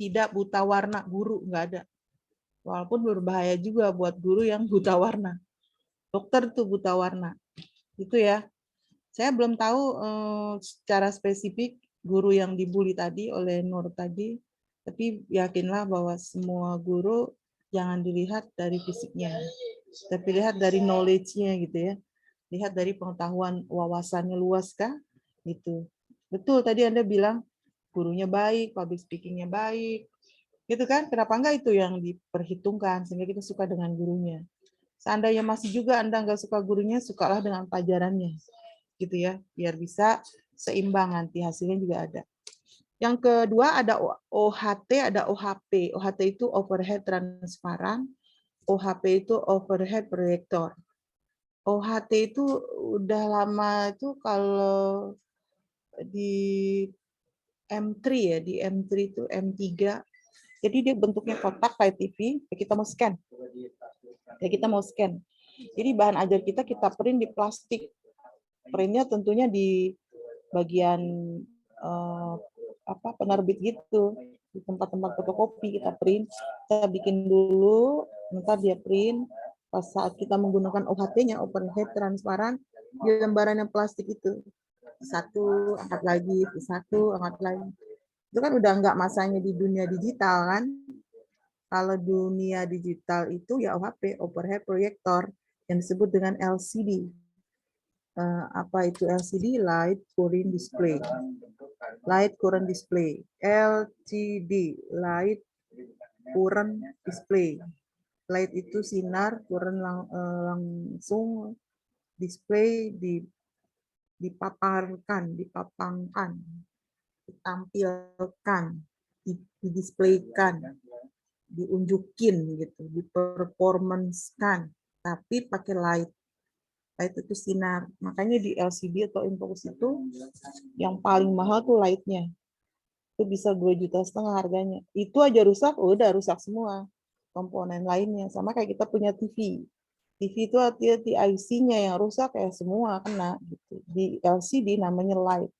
tidak buta warna guru, nggak ada. Walaupun berbahaya juga buat guru yang buta warna. Dokter tuh buta warna. Itu ya. Saya belum tahu secara spesifik guru yang dibully tadi oleh Nur tadi, tapi yakinlah bahwa semua guru jangan dilihat dari fisiknya, tapi lihat dari knowledge-nya gitu ya. Lihat dari pengetahuan, wawasannya luas kah? Gitu. Betul tadi Anda bilang gurunya baik, public speaking-nya baik. Gitu kan? Kenapa enggak itu yang diperhitungkan sehingga kita suka dengan gurunya. Seandainya masih juga Anda enggak suka gurunya, sukalah dengan pelajarannya. Gitu ya, biar bisa seimbang nanti hasilnya juga ada. Yang kedua ada OHT, ada OHP. OHT itu overhead transparan, OHP itu overhead proyektor. OHT itu udah lama itu kalau di M3 ya, di M3 itu M3. Jadi dia bentuknya kotak kayak TV, kita mau scan. Jadi bahan ajar kita print di plastik. Printnya tentunya di bagian penerbit gitu, di tempat-tempat fotokopi kita print, kita bikin dulu, ntar dia print. Pas saat kita menggunakan OHT-nya, overhead transparan, di lembaran yang plastik itu, satu angkat lagi, satu angkat lagi. Itu kan udah nggak masanya di dunia digital kan. Kalau dunia digital itu ya OHP, overhead proyektor, yang disebut dengan LCD. Apa itu LCD? Light Current Display. Light Current Display. LCD, Light Current Display. Light itu sinar, current langsung, display dipaparkan, dipapangkan, ditampilkan, didisplaykan, diunjukin gitu, diperformance-kan, tapi pakai light. Light itu sinar. Makanya di LCD atau infocus itu yang paling mahal tuh light-nya. Itu bisa 2,5 juta harganya. Itu aja rusak, udah rusak semua komponen lainnya. Sama kayak kita punya TV. TV itu hati-hati IC-nya yang rusak ya semua kena gitu. Di LCD namanya light.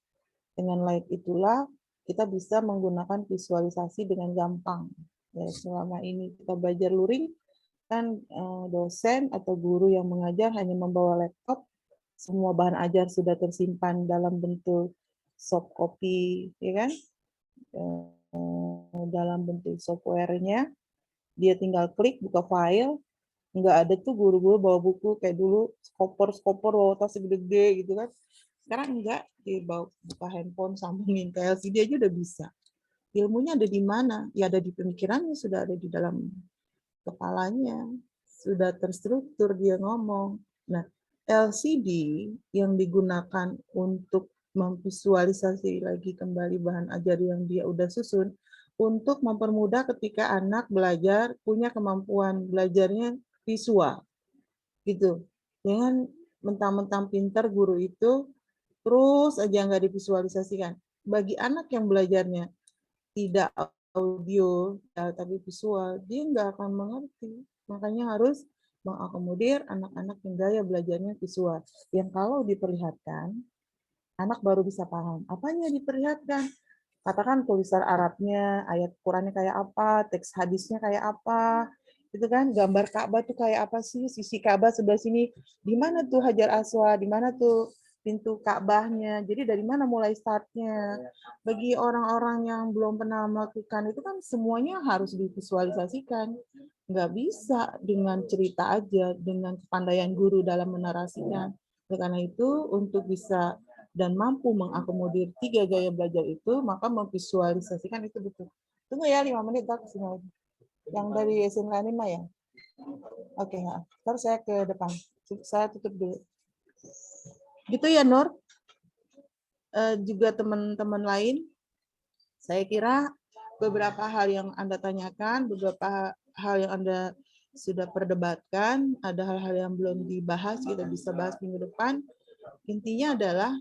Dengan light itulah kita bisa menggunakan visualisasi dengan gampang. Ya, selama ini kita belajar luring, kan dosen atau guru yang mengajar hanya membawa laptop, semua bahan ajar sudah tersimpan dalam bentuk soft copy, ya kan? Dalam bentuk software-nya, dia tinggal klik buka file. Nggak ada tuh guru-guru bawa buku kayak dulu, skopor bawa tas gede-gede gitu kan. Sekarang enggak, dia bawa buka handphone, sambungin ke LCD aja udah bisa. Ilmunya ada di mana? Ya ada di pemikirannya, sudah ada di dalam kepalanya, sudah terstruktur dia ngomong. Nah, LCD yang digunakan untuk memvisualisasi lagi kembali bahan ajar yang dia udah susun, untuk mempermudah ketika anak belajar, punya kemampuan belajarnya visual. Gitu. Jangan mentang-mentang pintar guru itu, terus aja nggak divisualisasikan. Bagi anak yang belajarnya tidak audio tapi visual, dia nggak akan mengerti. Makanya harus mengakomodir anak-anak yang gaya belajarnya visual. Yang kalau diperlihatkan, Anak baru bisa paham. Apanya yang diperlihatkan? Katakan tulisan Arabnya, ayat Qurannya kayak apa, teks hadisnya kayak apa, itu kan gambar Ka'bah tuh kayak apa sih, sisi Ka'bah sebelah sini, di mana tuh Hajar Aswad, di mana tuh pintu Ka'bahnya, jadi dari mana mulai startnya. Bagi orang-orang yang belum pernah melakukan itu kan semuanya harus divisualisasikan, nggak bisa dengan cerita aja, dengan kepandaian guru dalam menarasikan. Oleh karena itu, untuk bisa dan mampu mengakomodir 3 gaya belajar itu, maka memvisualisasikan itu betul. Tunggu ya 5 menit, tak kesini lagi. Yang dari SMK 5 ya? Oke, ntar saya ke depan. Saya tutup dulu. Gitu ya, Nur? Juga teman-teman lain, saya kira beberapa hal yang Anda tanyakan, beberapa hal yang Anda sudah perdebatkan, ada hal-hal yang belum dibahas, kita bisa bahas minggu depan. Intinya adalah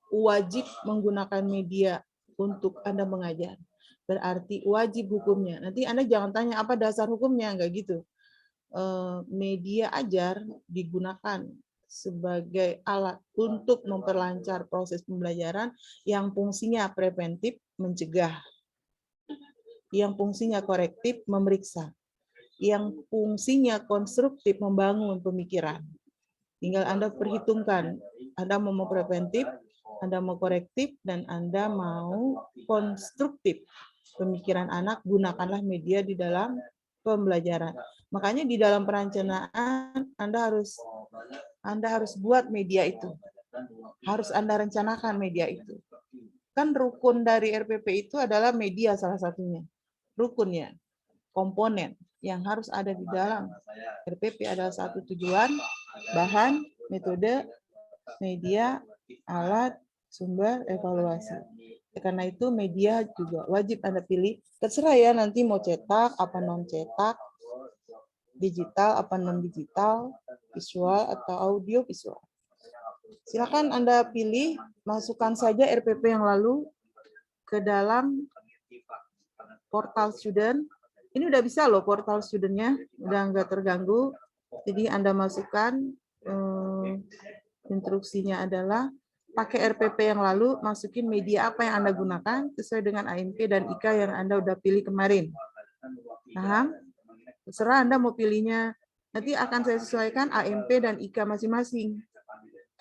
wajib menggunakan media untuk Anda mengajar. Berarti wajib hukumnya. Nanti Anda jangan tanya apa dasar hukumnya, enggak gitu. Media ajar digunakan sebagai alat untuk memperlancar proses pembelajaran yang fungsinya preventif, mencegah. Yang fungsinya korektif, memeriksa. Yang fungsinya konstruktif, membangun pemikiran. Tinggal Anda perhitungkan, Anda mau preventif, Anda mau korektif, dan Anda mau konstruktif. Pemikiran anak, gunakanlah media di dalam pembelajaran. Makanya di dalam perencanaan, Anda harus buat media itu. Harus Anda rencanakan media itu. Kan rukun dari RPP itu adalah media salah satunya. Rukunnya, komponen yang harus ada di dalam RPP adalah satu tujuan, bahan, metode, media, alat, sumber, evaluasi. Karena itu media juga wajib Anda pilih. Terserah ya nanti mau cetak, apa non cetak, digital, apa non digital, visual atau audio visual. Silakan Anda pilih, masukkan saja RPP yang lalu ke dalam portal student. Ini udah bisa loh portal studentnya, udah nggak terganggu. Jadi Anda masukkan instruksinya adalah pakai RPP yang lalu, masukin media apa yang Anda gunakan sesuai dengan AMP dan IK yang Anda udah pilih kemarin. Paham? Terserah Anda mau pilihnya. Nanti akan saya sesuaikan AMP dan IK masing-masing.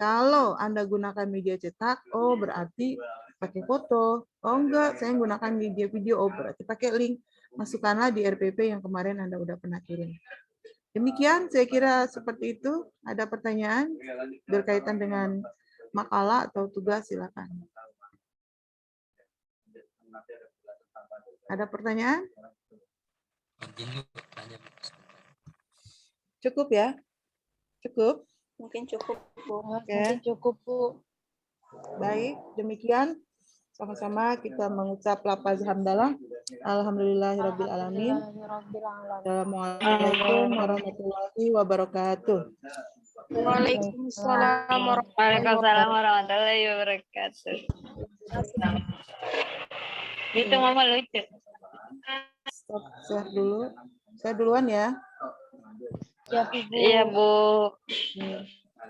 Kalau Anda gunakan media cetak, oh berarti pakai foto. Oh enggak, saya gunakan media video, oh berarti pakai link. Masukkanlah di RPP yang kemarin Anda udah pernah kirim. Demikian, saya kira seperti itu. Ada pertanyaan berkaitan dengan makalah atau tugas, silakan. Ada pertanyaan? Cukup ya? Cukup? Mungkin cukup, Bu. Mungkin cukup, Bu. Baik, demikian. Sama-sama kita mengucap lafaz hamdalah. Alhamdulillahirabbil alamin. Assalamualaikum warahmatullahi wabarakatuh. Waalaikumsalam warahmatullahi wabarakatuh. Itu Mama lucu. Stop share dulu. Saya duluan ya. Iya, Bu. Iya, Bu.